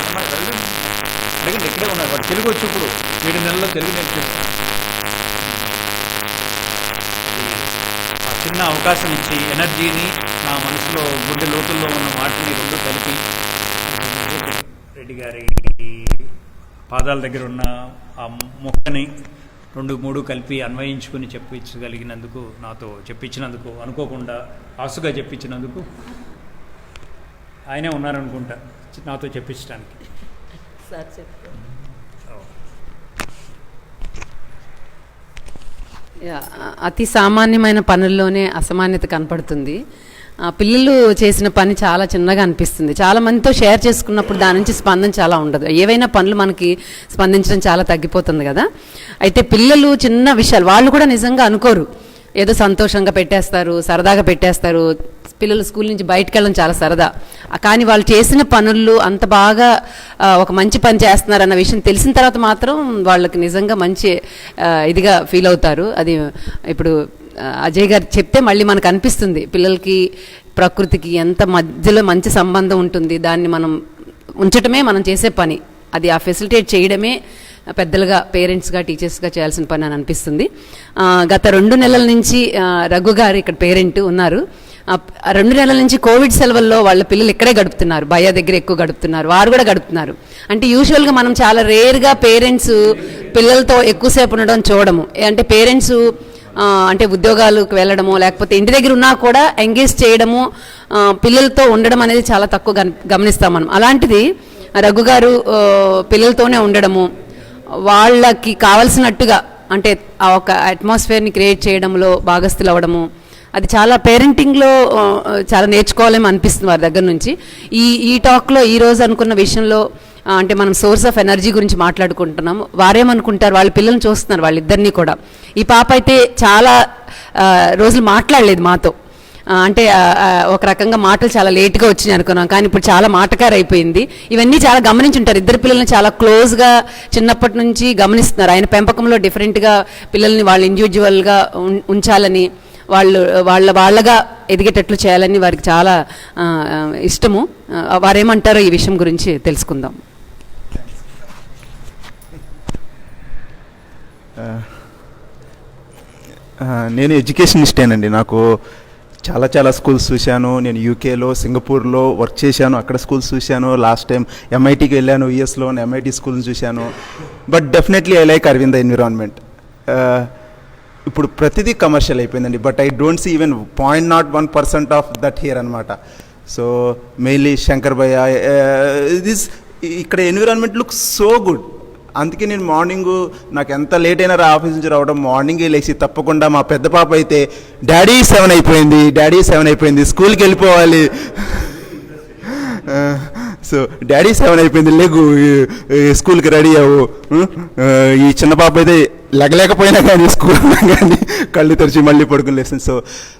Speaker 2: అడగండి, ఇక్కడే ఉన్నారు. వాడు తెలుగు వచ్చి ఇప్పుడు 7 నెలల్లో తెలుగు నేర్పిస్తాను. ఆ చిన్న అవకాశం ఇచ్చి ఎనర్జీని, నా మనసులో గుండె లోతుల్లో ఉన్న వాటిని 2 కలిపి రెడ్డి గారి పాదాల దగ్గర ఉన్న ఆ మొక్కని 2-3 కలిపి అన్వయించుకుని చెప్పించగలిగినందుకు, నాతో చెప్పించినందుకు, అనుకోకుండా ఆసుగా చెప్పించినందుకు ఆయనే ఉన్నారనుకుంటా నాతో చెప్పించడానికి.
Speaker 4: సార్ చెప్తారు.
Speaker 1: అతి సామాన్యమైన పనుల్లోనే అసామాన్యత కనపడుతుంది. పిల్లలు చేసిన పని చాలా చిన్నగా అనిపిస్తుంది. చాలా మందితో షేర్ చేసుకున్నప్పుడు దాని నుంచి స్పందన చాలా ఉండదు. ఏవైనా పనులు మనకి స్పందించడం చాలా తగ్గిపోతుంది కదా. అయితే పిల్లలు చిన్న విషయాలు వాళ్ళు కూడా నిజంగా అనుకోరు, ఏదో సంతోషంగా పెట్టేస్తారు, సరదాగా పెట్టేస్తారు. పిల్లలు స్కూల్ నుంచి బయటకు వెళ్ళడం చాలా సరదా, కానీ వాళ్ళు చేసిన పనులు అంత బాగా ఒక మంచి పని చేస్తున్నారు అన్న విషయం తెలిసిన తర్వాత మాత్రం వాళ్ళకి నిజంగా మంచి ఇదిగా ఫీల్ అవుతారు. అది ఇప్పుడు అజయ్ గారు చెప్తే మళ్ళీ మనకు అనిపిస్తుంది పిల్లలకి ప్రకృతికి ఎంత మధ్యలో మంచి సంబంధం ఉంటుంది. దాన్ని మనం ఉంచటమే మనం చేసే పని, అది ఆ ఫెసిలిటేట్ చేయడమే పెద్దలుగా పేరెంట్స్గా టీచర్స్గా చేయాల్సిన పని అని అనిపిస్తుంది. గత 2 నెలల నుంచి రఘు గారు ఇక్కడ పేరెంట్ ఉన్నారు. 2 నెలల నుంచి కోవిడ్ సెలవుల్లో వాళ్ళ పిల్లలు ఇక్కడే గడుపుతున్నారు, భయ దగ్గర ఎక్కువ గడుపుతున్నారు, వారు కూడా గడుపుతున్నారు. అంటే యూజువల్గా మనం చాలా రేర్గా పేరెంట్స్ పిల్లలతో ఎక్కువసేపు ఉండడం చూడము. అంటే పేరెంట్స్ అంటే ఉద్యోగాలకు వెళ్ళడము లేకపోతే ఇంటి దగ్గర ఉన్నా కూడా ఎంగేజ్ చేయడము, పిల్లలతో ఉండడం అనేది చాలా తక్కువ గమనిస్తాం మనం. అలాంటిది రఘు గారు పిల్లలతోనే ఉండడము, వాళ్ళకి కావలసినట్టుగా అంటే ఆ ఒక అట్మాస్ఫియర్ని క్రియేట్ చేయడంలో భాగస్థులు అవ్వడము, అది చాలా పేరెంటింగ్లో చాలా నేర్చుకోవాలేమో అనిపిస్తుంది వారి దగ్గర నుంచి. ఈ టాక్లో ఈరోజు అనుకున్న విషయంలో అంటే మనం సోర్స్ ఆఫ్ ఎనర్జీ గురించి మాట్లాడుకుంటున్నాం. వారేమనుకుంటారు, వాళ్ళ పిల్లల్ని చూస్తున్నారు వాళ్ళిద్దరినీ కూడా. ఈ పాప అయితే చాలా రోజులు మాట్లాడలేదు మాతో, అంటే ఒక రకంగా మాటలు చాలా లేట్గా వచ్చినాయి అనుకున్నాం, కానీ ఇప్పుడు చాలా మాటకారు అయిపోయింది. ఇవన్నీ చాలా గమనించుంటారు. ఇద్దరు పిల్లల్ని చాలా క్లోజ్గా చిన్నప్పటి నుంచి గమనిస్తున్నారు. ఆయన పెంపకంలో డిఫరెంట్గా పిల్లల్ని వాళ్ళు ఇండివిజువల్గా ఉంచాలని, వాళ్ళగా ఎదిగేటట్లు చేయాలని వారికి చాలా ఇష్టము. వారేమంటారో ఈ విషయం గురించి తెలుసుకుందాం.
Speaker 5: నేను ఎడ్యుకేషనిస్టేనండి. నాకు చాలా స్కూల్స్ చూశాను. నేను యూకేలో, సింగపూర్లో వర్క్ చేశాను, అక్కడ స్కూల్స్ చూశాను. లాస్ట్ టైం ఎంఐటీకి వెళ్ళాను, యూఎస్లో ఎంఐటీ స్కూల్ని చూశాను. But definitely I like Aravinda environment. ఇప్పుడు ప్రతిదీ కమర్షియల్ అయిపోయిందండి, but I don't see even 0.01% of that here అనమాట. సో మెయిన్లీ శంకర్ భయ్య, దిస్ ఇక్కడ ఎన్విరాన్మెంట్ లుక్ సో గుడ్. అందుకే నేను మార్నింగు నాకు ఎంత లేట్ అయినా ఆఫీస్ నుంచి రావడం, మార్నింగే లేచి తప్పకుండా మా పెద్ద పాప అయితే డాడీ 7 అయిపోయింది స్కూల్కి వెళ్ళిపోవాలి, సో డాడీ 7 అయిపోయింది లేగు స్కూల్కి రెడీ అవ్వు. ఈ చిన్న పాప అయితే లెగలేకపోయినా కానీ స్కూల్ కానీ కళ్ళు తెరిచి మళ్ళీ పడుకుని లేస్తుంది.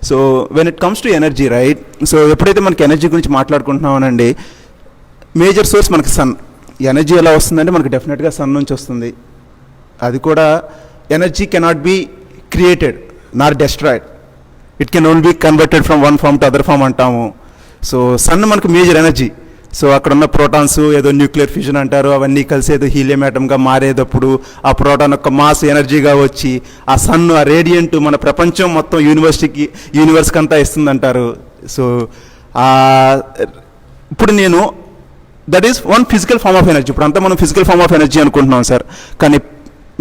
Speaker 5: So when it comes to energy right, so ఎప్పుడైతే మనకి ఎనర్జీ గురించి మాట్లాడుకుంటున్నామనండి, మేజర్ సోర్స్ మనకి సన్. ఎనర్జీ ఎలా వస్తుందంటే మనకి డెఫినెట్గా సన్ నుంచి వస్తుంది. అది కూడా energy cannot be created not destroyed, it can only be converted from one form to other form అంటాము. సో సన్ మనకు మేజర్ ఎనర్జీ. సో అక్కడ ఉన్న ప్రోటాన్స్ ఏదో న్యూక్లియర్ ఫ్యూజన్ అంటారు, అవన్నీ కలిసి ఏదో హీలియం యాటమ్గా మారేటప్పుడు ఆ ప్రోటాన్ యొక్క మాస్ ఎనర్జీగా వచ్చి ఆ సన్, ఆ రేడియంట్ మన ప్రపంచం మొత్తం యూనివర్స్కి అంతా ఇస్తుందంటారు. సో ఇప్పుడు నేను that is one physical form of energy. ఇప్పుడు అంతా మనం ఫిజికల్ ఫార్మ్ ఆఫ్ ఎనర్జీ అనుకుంటున్నాం సార్, కానీ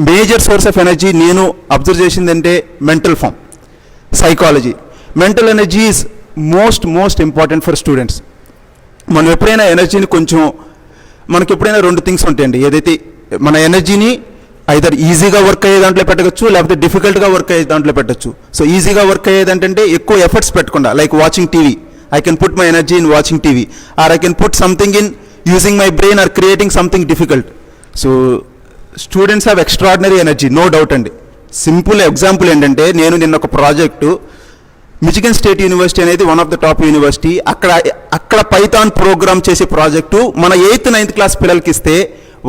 Speaker 5: మేజర్ సోర్స్ ఆఫ్ ఎనర్జీ నేను అబ్జర్వ్ చేసిందంటే mental form, psychology. Mental energy is most important for students. మనం ఎప్పుడైనా ఎనర్జీని మనకి ఎప్పుడైనా 2 థింగ్స్ ఉంటాయండి. ఏదైతే మన ఎనర్జీని ఐదర్ ఈజీగా వర్క్ అయ్యే దాంట్లో పెట్టవచ్చు, లేకపోతే డిఫికల్ట్గా వర్క్ అయ్యే దాంట్లో పెట్టచ్చు. సో ఈజీగా వర్క్ అయ్యేదంటే ఎక్కువ ఎఫర్ట్స్ పెట్టకుండా, like watching TV, I can put my energy in watching TV, or I can put something in using my brain or creating something difficult. So students have extraordinary energy, no doubt అండి. సింపుల్ ఎగ్జాంపుల్ ఏంటంటే, నేను నిన్న ఒక ప్రాజెక్టు మిచిగన్ స్టేట్ యూనివర్సిటీ అనేది one of the top university, అక్కడ పైథాన్ ప్రోగ్రామ్ చేసే ప్రాజెక్టు మన 8th 9th క్లాస్ పిల్లలకి ఇస్తే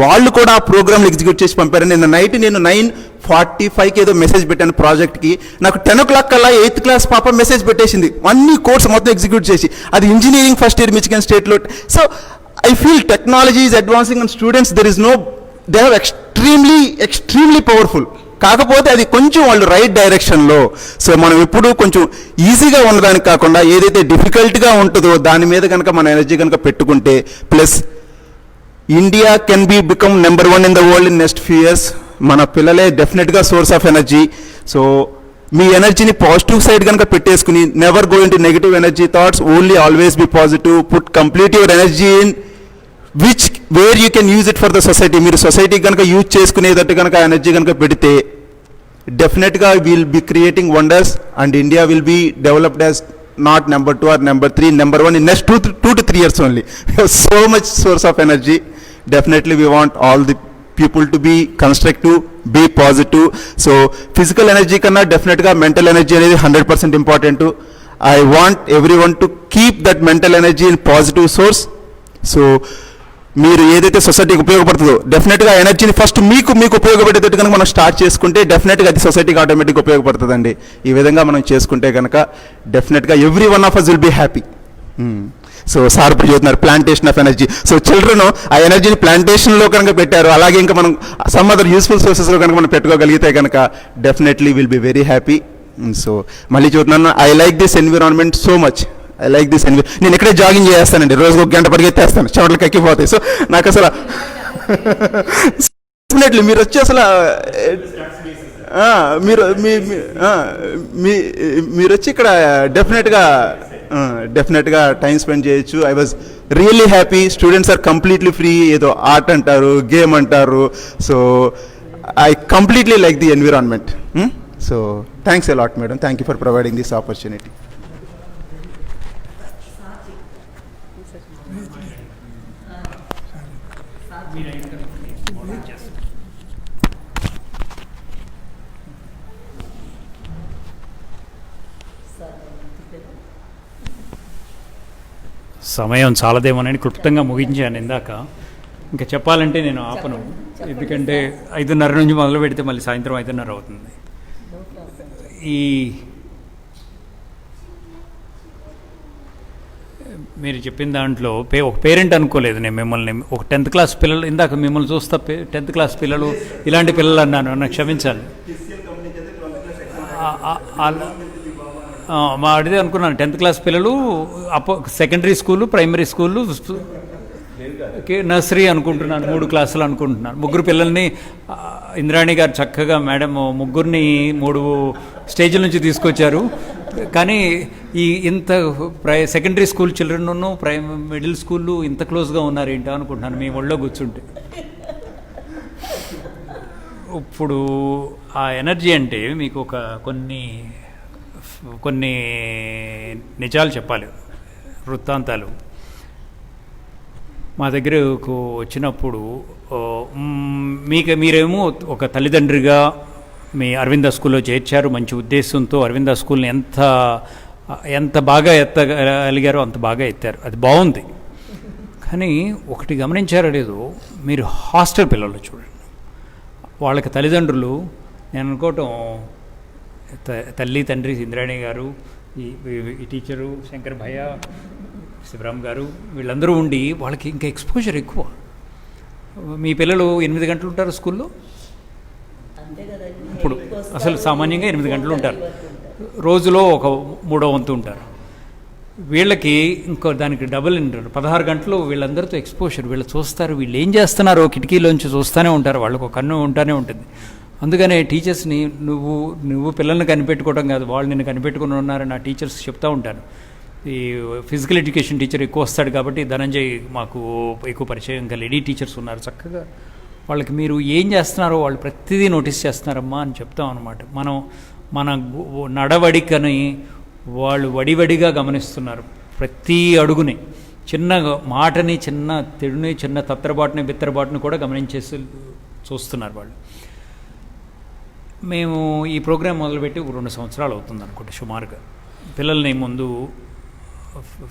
Speaker 5: వాళ్ళు కూడా ఆ ప్రోగ్రామ్ని ఎగ్జిక్యూట్ చేసి పంపారు. నిన్న నైట్ నేను 9:45కి ఏదో మెసేజ్ పెట్టాను ప్రాజెక్ట్కి, నాకు 10 o'clock కల్లా 8th క్లాస్ పాప మెసేజ్ పెట్టేసింది, అన్ని కోర్స్ మొత్తం ఎగ్జిక్యూట్ చేసి. అది ఇంజనీరింగ్ ఫస్ట్ ఇయర్ మిచిగన్ స్టేట్లో. So I feel technology is advancing and students they have extremely powerful. కాకపోతే అది కొంచెం వాళ్ళు రైట్ డైరెక్షన్లో. సో మనం ఎప్పుడూ కొంచెం ఈజీగా ఉన్నదానికి కాకుండా ఏదైతే డిఫికల్ట్గా ఉంటుందో దాని మీద కనుక మన ఎనర్జీ కనుక పెట్టుకుంటే, plus India can become number 1 in the world in next few years. మన పిల్లలే డెఫినెట్గా సోర్స్ ఆఫ్ ఎనర్జీ. సో మీ ఎనర్జీని పాజిటివ్ సైడ్ కనుక పెట్టేసుకుని never go into negative energy thoughts, only always be positive, put complete your energy in which where you can use it for the society. మీరు సొసైటీ కనుక యూజ్ చేసుకునేటట్టు కనుక ఎనర్జీ కనుక పెడితే డెఫినెట్గా will be creating wonders and India will be developed as not number 2 or number 3, number 1 in next 2 to 3 years only. We have so much source of energy. Definitely we want all the people to be constructive, be positive. So physical energy kanna definitely mental energy అనేది 100% important. I want everyone to keep that mental energy in positive source. So మీరు ఏదైతే సొసైటీకి ఉపయోగపడుతుందో డెఫినెట్గా ఎనర్జీని ఫస్ట్ మీకు ఉపయోగపడేటట్టు కనుక మనం స్టార్ట్ చేసుకుంటే డెఫినెట్గా అది సొసైటీకి ఆటోమేటిక్గా ఉపయోగపడుతుందండి. ఈ విధంగా మనం చేసుకుంటే కనుక డెఫినెట్గా every one of us will be happy. So sir ఇప్పుడు చెబుతున్నారు plantation of energy. So children ఆ ఎనర్జీని ప్లాంటేషన్లో కనుక పెట్టారు, అలాగే ఇంకా మనం సమ్ అదర్ యూస్ఫుల్ సోర్సెస్లో కనుక మనం పెట్టుకోగలిగితే కనుక definitely will be very happy. So మళ్ళీ చెబుతున్నాను, I like this environment so much. I like this నేను ఇక్కడే జాగింగ్ చేస్తానండి, రోజుకు 1 గంట పరిగెత్తేస్తాను, చెమటలు కక్కిపోతాయి. సో నాకు అసలు డెఫినెట్లీ మీరు వచ్చి అసలు మీరు వచ్చి ఇక్కడ డెఫినెట్గా టైం స్పెండ్ చేయొచ్చు. I was really happy. Students are completely free. ఏదో ఆర్ట్ అంటారు, గేమ్ అంటారు. So I completely like the environment. So thanks a lot madam. Thank you for providing this opportunity.
Speaker 2: సమయం చాలదేమోనని క్లుప్తంగా ముగించాను ఇందాక. ఇంకా చెప్పాలంటే నేను ఆపను, ఎందుకంటే 5:30 నుంచి మొదలు పెడితే మళ్ళీ సాయంత్రం 5:30 అవుతుంది. ఈ మీరు చెప్పిన దాంట్లో ఒక పేరెంట్ అనుకోలేదు నేను మిమ్మల్ని. ఒక 10th క్లాస్ పిల్లలు, ఇందాక మిమ్మల్ని చూస్తా 10th క్లాస్ పిల్లలు ఇలాంటి పిల్లలు అన్నాను, నన్ను క్షమించాలి. మా అడిగితే అనుకున్నాను 10th క్లాస్ పిల్లలు, secondary school, primary school, nursery అనుకుంటున్నాను, 3 క్లాసులు అనుకుంటున్నాను. 3 పిల్లల్ని ఇంద్రాణి గారు చక్కగా మేడం 3 3 స్టేజ్ల నుంచి తీసుకొచ్చారు. కానీ ఇంత సెకండరీ స్కూల్ చిల్డ్రన్, మిడిల్ స్కూళ్ళు ఇంత క్లోజ్గా ఉన్నారు ఏంటో అనుకుంటున్నాను మీ ఒళ్ళో కూర్చుంటే. ఇప్పుడు ఆ ఎనర్జీ అంటే మీకు ఒక కొన్ని నిజాలు చెప్పాలి, వృత్తాంతాలు. మా దగ్గరకు వచ్చినప్పుడు మీరేమో ఒక తల్లిదండ్రిగా మీ అరవింద స్కూల్లో చేర్చారు, మంచి ఉద్దేశంతో అరవింద స్కూల్ని ఎంత బాగా ఎత్తగలిగారో అంత బాగా ఎత్తారు, అది బాగుంది. కానీ ఒకటి గమనించారో లేదో, మీరు హాస్టల్ పిల్లలు చూడండి, వాళ్ళకి తల్లిదండ్రులు, నేను అనుకోవటం తల్లి తండ్రి ఇంద్రాణి గారు, ఈ టీచరు శంకర్ భయ్య, శివరామ్ గారు, వీళ్ళందరూ ఉండి వాళ్ళకి ఇంకా ఎక్స్పోజర్ ఎక్కువ. మీ పిల్లలు 8 గంటలు ఉంటారు స్కూల్లో, ఇప్పుడు అసలు సామాన్యంగా 8 గంటలు ఉంటారు, రోజులో ఒక 3వ వంతు ఉంటారు. వీళ్ళకి ఇంకో దానికి డబుల్ ఉంటారు, 16 గంటలు వీళ్ళందరితో ఎక్స్పోజర్. వీళ్ళు చూస్తారు, వీళ్ళు ఏం చేస్తున్నారో కిటికీలోంచి చూస్తూనే ఉంటారు, వాళ్ళకు ఒక కన్ను ఉంటానే ఉంటుంది. అందుకనే టీచర్స్ని నువ్వు పిల్లల్ని కనిపెట్టుకోవడం కాదు, వాళ్ళు నిన్ను కనిపెట్టుకుని ఉన్నారని నా టీచర్స్ చెప్తూ ఉంటాను. ఈ ఫిజికల్ ఎడ్యుకేషన్ టీచర్ ఎక్కువ వస్తాడు కాబట్టి ధనంజయ్ మాకు ఎక్కువ పరిచయం, ఇంకా లేడీ టీచర్స్ ఉన్నారు. చక్కగా వాళ్ళకి మీరు ఏం చేస్తున్నారో వాళ్ళు ప్రతిదీ నోటీస్ చేస్తున్నారమ్మా అని చెప్తాం అనమాట. మన నడవడికని వాళ్ళు వడివడిగా గమనిస్తున్నారు, ప్రతి అడుగుని, చిన్న మాటని, చిన్న తెడుని, చిన్న తత్తరబాటుని, బిత్తరబాటుని కూడా గమనించేసి చూస్తున్నారు వాళ్ళు. మేము ఈ ప్రోగ్రాం మొదలుపెట్టి 2 సంవత్సరాలు అవుతుంది అనుకుంటే సుమారుగా. పిల్లల్ని ముందు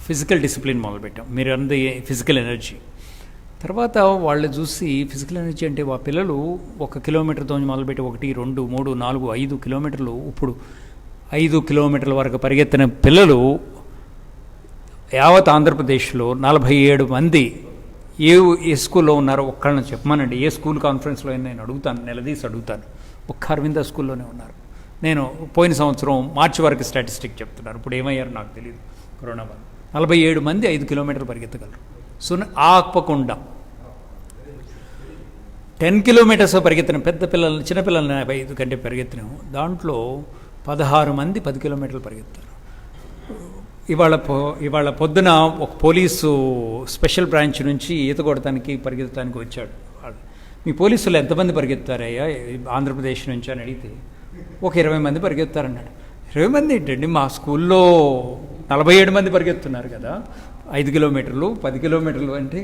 Speaker 2: ఫిజికల్ డిసిప్లిన్ మొదలుపెట్టాం, మీరు అన్నది ఫిజికల్ ఎనర్జీ. తర్వాత వాళ్ళు చూసి ఫిజికల్ ఎనర్జీ అంటే ఆ పిల్లలు 1 కిలోమీటర్తో మొదలుపెట్టి 1, 2, 3, 4, 5 కిలోమీటర్లు, ఇప్పుడు 5 కిలోమీటర్ల వరకు పరిగెత్తిన పిల్లలు యావత్ ఆంధ్రప్రదేశ్లో 47 మంది ఏ స్కూల్లో ఉన్నారో ఒక్కళ్ళని చెప్పమానండి. ఏ స్కూల్ కాన్ఫరెన్స్లో నేను అడుగుతాను, నిలదీసి అడుగుతాను. ఒక్క అరవింద స్కూల్లోనే ఉన్నారు. నేను పోయిన సంవత్సరం మార్చి వరకు స్టాటిస్టిక్ చెప్తున్నాను, ఇప్పుడు ఏమయ్యారో నాకు తెలియదు, కరోనా వల్ల. 47 మంది 5 కిలోమీటర్లు పరిగెత్తగలరు. ఆపకుండా 10 కిలోమీటర్స్ పరిగెత్తిన చిన్నపిల్లల్ని 5 కంటే పరిగెత్తినాము. దాంట్లో 16 మంది 10 కిలోమీటర్లు పరిగెత్తారు. ఇవాళ పొద్దున ఒక పోలీసు స్పెషల్ బ్రాంచ్ నుంచి ఈత కొడటానికి పరిగెత్తడానికి వచ్చాడు. మీ పోలీసులు ఎంతమంది పరిగెత్తారయ్యా ఆంధ్రప్రదేశ్ నుంచి అని అడిగితే ఒక 20 మంది పరిగెత్తారన్నాడు. 20 మంది ఏంటండి, మా స్కూల్లో 47 మంది పరిగెత్తున్నారు కదా, 5 కిలోమీటర్లు 10 కిలోమీటర్లు అంటే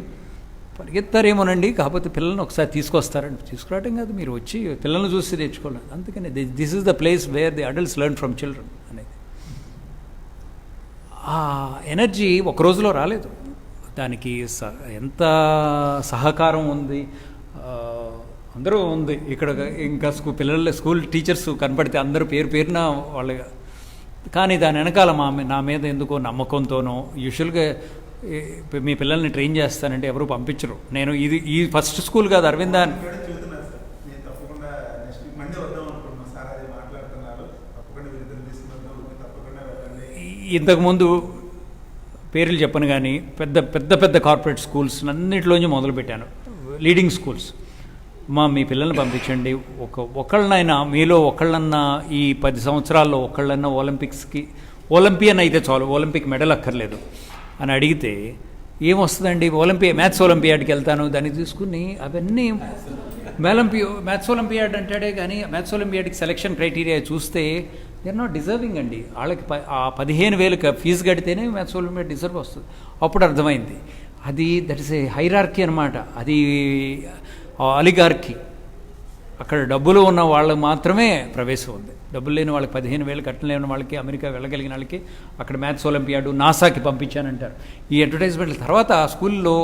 Speaker 2: పరిగెత్తారేమోనండి, కాకపోతే పిల్లల్ని ఒకసారి తీసుకొస్తారండి. తీసుకురావటం కాదు, మీరు వచ్చి పిల్లల్ని చూసి తెచ్చుకోలేదు. అందుకని this is the place where the adults learn from children అనేది. ఆ ఎనర్జీ ఒక రోజులో రాలేదు. దానికి ఎంత సహకారం ఉంది, అందరూ ఉంది ఇక్కడ. ఇంకా స్కూల్ టీచర్స్ కనపడితే అందరూ పేరున వాళ్ళ, కానీ దాని వెనకాల నా మీద ఎందుకో నమ్మకంతోనో, యూజువల్గా మీ పిల్లల్ని ట్రైన్ చేస్తానంటే ఎవరు పంపించరు. నేను ఈ ఫస్ట్ స్కూల్ కాదు అరవింద, ఇంతకుముందు పేర్లు చెప్పను కానీ పెద్ద కార్పొరేట్ స్కూల్స్ అన్నింటిలోంచి మొదలుపెట్టాను, లీడింగ్ స్కూల్స్. మీ పిల్లల్ని పంపించండి, ఒకళ్ళనైనా మీలో ఒకళ్ళన్నా ఈ 10 సంవత్సరాల్లో ఒకళ్ళన్నా ఒలింపియన్ అయితే చాలు, ఒలింపిక్ మెడల్ అక్కర్లేదు అని అడిగితే ఏమొస్తుందండి, మ్యాథ్స్ ఒలింపియాడ్కి వెళ్తాను, దాన్ని తీసుకుని అవన్నీ మ్యాథ్స్ ఒలింపియాడ్ అంటాడే కానీ మ్యాథ్స్ ఒలింపియాడ్కి సెలక్షన్ క్రైటీరియా చూస్తే దే ఆర్ నాట్ డిజర్వింగ్ అండి. వాళ్ళకి ఆ 15,000 ఫీజు కడితేనే మ్యాథ్స్ ఒలింపియాడ్ డిజర్వ్ వస్తుంది. అప్పుడు అర్థమైంది దట్ ఇస్ ఏ హైరార్కీ అనమాట, అది అలిగార్కీ. అక్కడ డబ్బులు ఉన్న వాళ్ళకి మాత్రమే ప్రవేశం ఉంది, డబ్బులు లేని వాళ్ళకి 15,000 కట్టలేని వాళ్ళకి, అమెరికా వెళ్ళగలిగిన వాళ్ళకి అక్కడ మ్యాథ్స్ ఒలింపియాడ్ నాసాకి పంపించానంటారు. ఈ అడ్వర్టైజ్మెంట్ల తర్వాత ఆ స్కూల్లో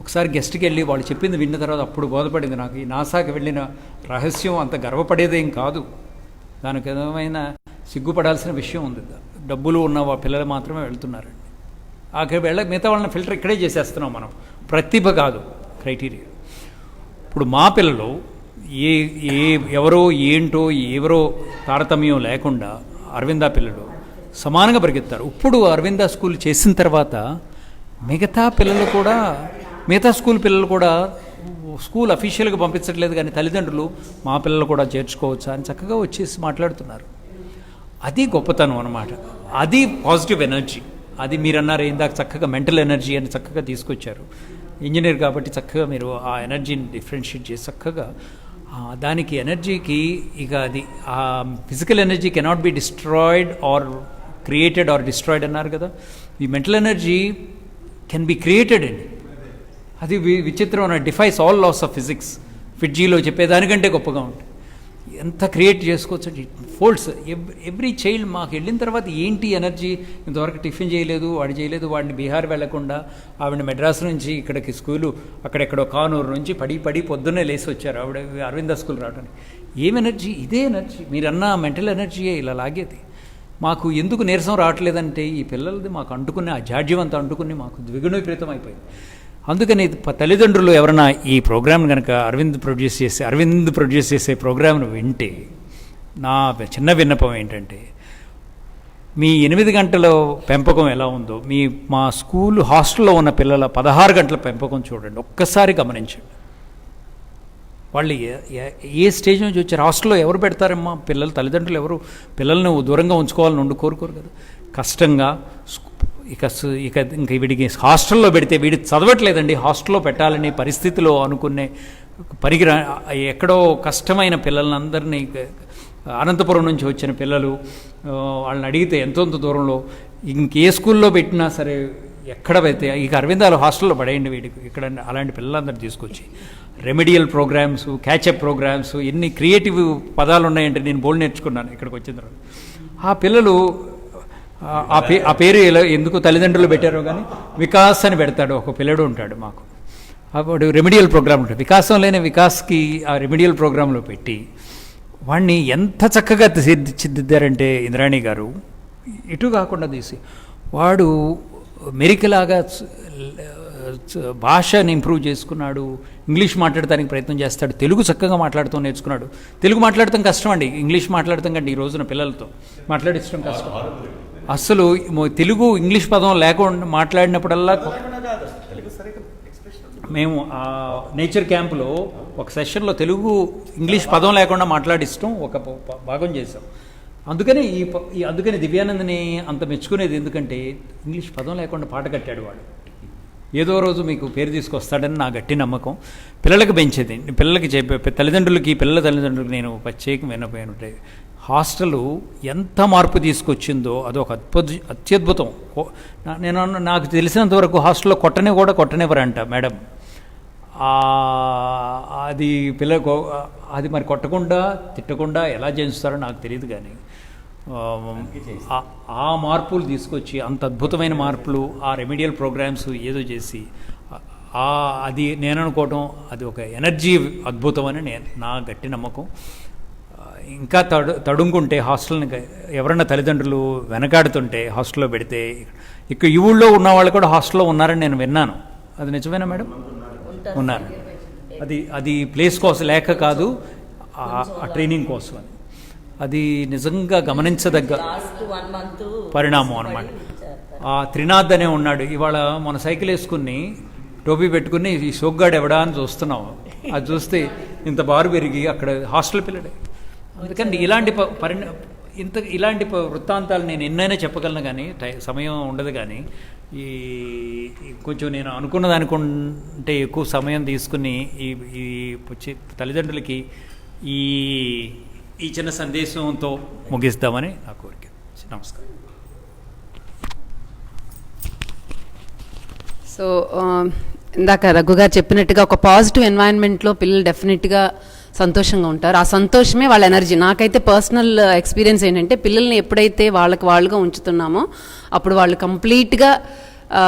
Speaker 2: ఒకసారి గెస్ట్కి వెళ్ళి వాళ్ళు చెప్పింది విన్న తర్వాత అప్పుడు బోధపడింది నాకు, ఈ నాసాకి వెళ్ళిన రహస్యం అంత గర్వపడేదేం కాదు, దానికి ఏమైనా సిగ్గుపడాల్సిన విషయం ఉంది. డబ్బులు ఉన్న పిల్లలు మాత్రమే వెళ్తున్నారండి. అక్కడ మిగతా వాళ్ళని ఫిల్టర్ ఇక్కడే చేసేస్తున్నాం మనం, ప్రతిభ కాదు క్రైటీరియా. ఇప్పుడు మా పిల్లలు ఎవరో ఏంటో ఎవరో తారతమ్యం లేకుండా అరవింద పిల్లలు సమానంగా పరిగెత్తారు. ఇప్పుడు అరవింద స్కూల్ చేసిన తర్వాత మిగతా స్కూల్ పిల్లలు కూడా స్కూల్ అఫీషియల్గా పంపించట్లేదు కానీ తల్లిదండ్రులు మా పిల్లలు కూడా చేర్చుకోవచ్చా అని చక్కగా వచ్చేసి మాట్లాడుతున్నారు. అది గొప్పతనం అన్నమాట, అది పాజిటివ్ ఎనర్జీ. అది మీరు అన్నారు ఇందాక చక్కగా మెంటల్ ఎనర్జీ అని చక్కగా తీసుకొచ్చారు. ఇంజనీర్ కాబట్టి చక్కగా మీరు ఆ ఎనర్జీని డిఫరెన్షియేట్ చేసి చక్కగా దానికి ఎనర్జీకి ఇక అది ఆ physical energy cannot be destroyed or created or destroyed అన్నారు కదా, ఈ mental energy can be created అండి. అది విచిత్రం, defies all laws of physics. ఫిట్జీలో చెప్పేదానికంటే గొప్పగా ఉంటుంది. ఎంత క్రియేట్ చేసుకోవచ్చు, ఫోల్డ్స్. ఎవ్రీ చైల్డ్ మాకు వెళ్ళిన తర్వాత ఏంటి ఎనర్జీ, ఇంతవరకు టిఫిన్ చేయలేదు, వాడిని బీహార్ వెళ్లకుండా ఆవిడ మెడ్రాస్ నుంచి ఇక్కడికి స్కూలు అక్కడెక్కడో కానూరు నుంచి పడి పొద్దున్నే లేసి వచ్చారు ఆవిడ అరవింద స్కూల్ రావడానికి. ఏం ఎనర్జీ, ఇదే ఎనర్జీ. మీరన్న మెంటల్ ఎనర్జీయే ఇలా లాగేది. మాకు ఎందుకు నీరసం రావట్లేదంటే ఈ పిల్లలది మాకు అంటుకునే ఆ జాడ్యం అంతా అంటుకుని మాకు ద్విగుణీకృతం అయిపోయింది. అందుకని తల్లిదండ్రులు ఎవరైనా ఈ ప్రోగ్రామ్ కనుక అరవింద్ ప్రొడ్యూస్ చేసే ప్రోగ్రామ్ను వింటే నా చిన్న విన్నపం ఏంటంటే, మీ 8 గంటల పెంపకం ఎలా ఉందో మా స్కూల్ హాస్టల్లో ఉన్న పిల్లల 16 గంటల పెంపకం చూడండి, ఒక్కసారి గమనించండి. వాళ్ళు ఏ స్టేజ్ నుంచి వచ్చారు. హాస్టల్లో ఎవరు పెడతారమ్మా పిల్లలు, తల్లిదండ్రులు ఎవరు పిల్లల్ని దూరంగా ఉంచుకోవాలని కోరుకోరు కదా. కష్టంగా ఇంక వీడికి హాస్టల్లో పెడితే వీడి చదవట్లేదండి, హాస్టల్లో పెట్టాలని పరిస్థితిలో అనుకునే ఎక్కడో కష్టమైన పిల్లలందరినీ, అనంతపురం నుంచి వచ్చిన పిల్లలు వాళ్ళని అడిగితే ఎంతో దూరంలో ఇంకే స్కూల్లో పెట్టినా సరే ఎక్కడ పెడితే ఇక అరవిందాలు హాస్టల్లో పడేయండి వీడికి, ఇక్కడ అలాంటి పిల్లలందరూ తీసుకొచ్చి రెమెడియల్ ప్రోగ్రామ్స్, క్యాచప్ ప్రోగ్రామ్స్, ఎన్ని క్రియేటివ్ పదాలు ఉన్నాయంటే నేను బోల్డ్ నేర్చుకున్నాను ఇక్కడికి వచ్చిన తర్వాత. ఆ పిల్లలు ఆ పేరు ఎందుకు తల్లిదండ్రులు పెట్టారో కానీ వికాస్ అని పెడతాడు ఒక పిల్లడు ఉంటాడు మాకు. అప్పుడు రెమెడియల్ ప్రోగ్రామ్ ఉంటుంది, వికాసం లేని వికాస్కి ఆ రెమెడియల్ ప్రోగ్రాంలో పెట్టి వాడిని ఎంత చక్కగా తీర్చిదిద్దారంటే ఇంద్రాణి గారు, ఇటు కాకుండా తీసి వాడు మెరికలాగా భాషని ఇంప్రూవ్ చేసుకున్నాడు, ఇంగ్లీష్ మాట్లాడటానికి ప్రయత్నం చేస్తాడు, తెలుగు చక్కగా మాట్లాడుతూ నేర్చుకున్నాడు. తెలుగు మాట్లాడటం కష్టం అండి, ఇంగ్లీష్ మాట్లాడటం కంటే ఈ రోజున పిల్లలతో మాట్లాడించడం కష్టం. అసలు తెలుగు ఇంగ్లీష్ పదం లేకుండా మాట్లాడినప్పుడల్లా మేము ఆ నేచర్ క్యాంపులో ఒక సెషన్లో తెలుగు ఇంగ్లీష్ పదం లేకుండా మాట్లాడిస్తాం ఒక భాగం చేసాం. అందుకని దివ్యానందని అంత మెచ్చుకునేది, ఎందుకంటే ఇంగ్లీష్ పదం లేకుండా పాట కట్టాడు వాడు. ఏదో రోజు మీకు పేరు తీసుకొస్తాడని నా గట్టి నమ్మకం. పిల్లలకి పెంచేది, పిల్లలకి చెప్పే తల్లిదండ్రులకి, పిల్లల తల్లిదండ్రులకి నేను ప్రత్యేకమైనపోయినట్టే హాస్టలు ఎంత మార్పు తీసుకొచ్చిందో అదొక అత్యద్భుతం. నాకు తెలిసినంతవరకు హాస్టల్లో కొట్టనివ్వరంట మేడం. అది పిల్లలకు అది మరి కొట్టకుండా తిట్టకుండా ఎలా చేస్తారో నాకు తెలియదు, కానీ ఆ మార్పులు తీసుకొచ్చి అంత అద్భుతమైన మార్పులు, ఆ రెమిడియల్ ప్రోగ్రామ్స్ ఏదో చేసి అది నేను అనుకోవటం అది ఒక ఎనర్జీ అద్భుతం అని నా గట్టి నమ్మకం. ఇంకా తడుముకుంటే హాస్టల్ని ఎవరన్నా తల్లిదండ్రులు వెనకాడుతుంటే హాస్టల్లో పెడితే, ఇక్కడ ఈ ఊళ్ళో ఉన్న వాళ్ళు కూడా హాస్టల్లో ఉన్నారని నేను విన్నాను. అది నిజమేనా మేడం? ఉన్నారు. అది ప్లేస్ కోసం లేక కాదు, ఆ ట్రైనింగ్ కోసం. అది నిజంగా గమనించదగ్గ పరిణామం అన్నమాట. ఆ త్రినాథ్ అనే ఉన్నాడు, ఇవాళ మన సైకిల్ వేసుకుని టోపీ పెట్టుకుని ఈ సోగ్గాడు ఎవడా అని చూస్తున్నాం. అది చూస్తే ఇంత బారు పెరిగి అక్కడ హాస్టల్ పిల్లడే. అందుకని ఇలాంటి వృత్తాంతాలు నేను ఎన్నైనా చెప్పగలను, కానీ సమయం ఉండదు. కానీ కొంచెం నేను అనుకున్న దానికంటే ఎక్కువ సమయం తీసుకుని ఈ తల్లిదండ్రులకి ఈ చిన్న సందేశంతో ముగిస్తామని నా కోరిక. నమస్కారం.
Speaker 1: సో ఇందాక రఘు గారు చెప్పినట్టుగా ఒక పాజిటివ్ ఎన్వైరన్మెంట్లో పిల్లలు డెఫినెట్గా సంతోషంగా ఉంటారు. ఆ సంతోషమే వాళ్ళ ఎనర్జీ. నాకైతే పర్సనల్ ఎక్స్పీరియన్స్ ఏంటంటే, పిల్లల్ని ఎప్పుడైతే వాళ్ళుగా ఉంచుతున్నామో అప్పుడు వాళ్ళు కంప్లీట్గా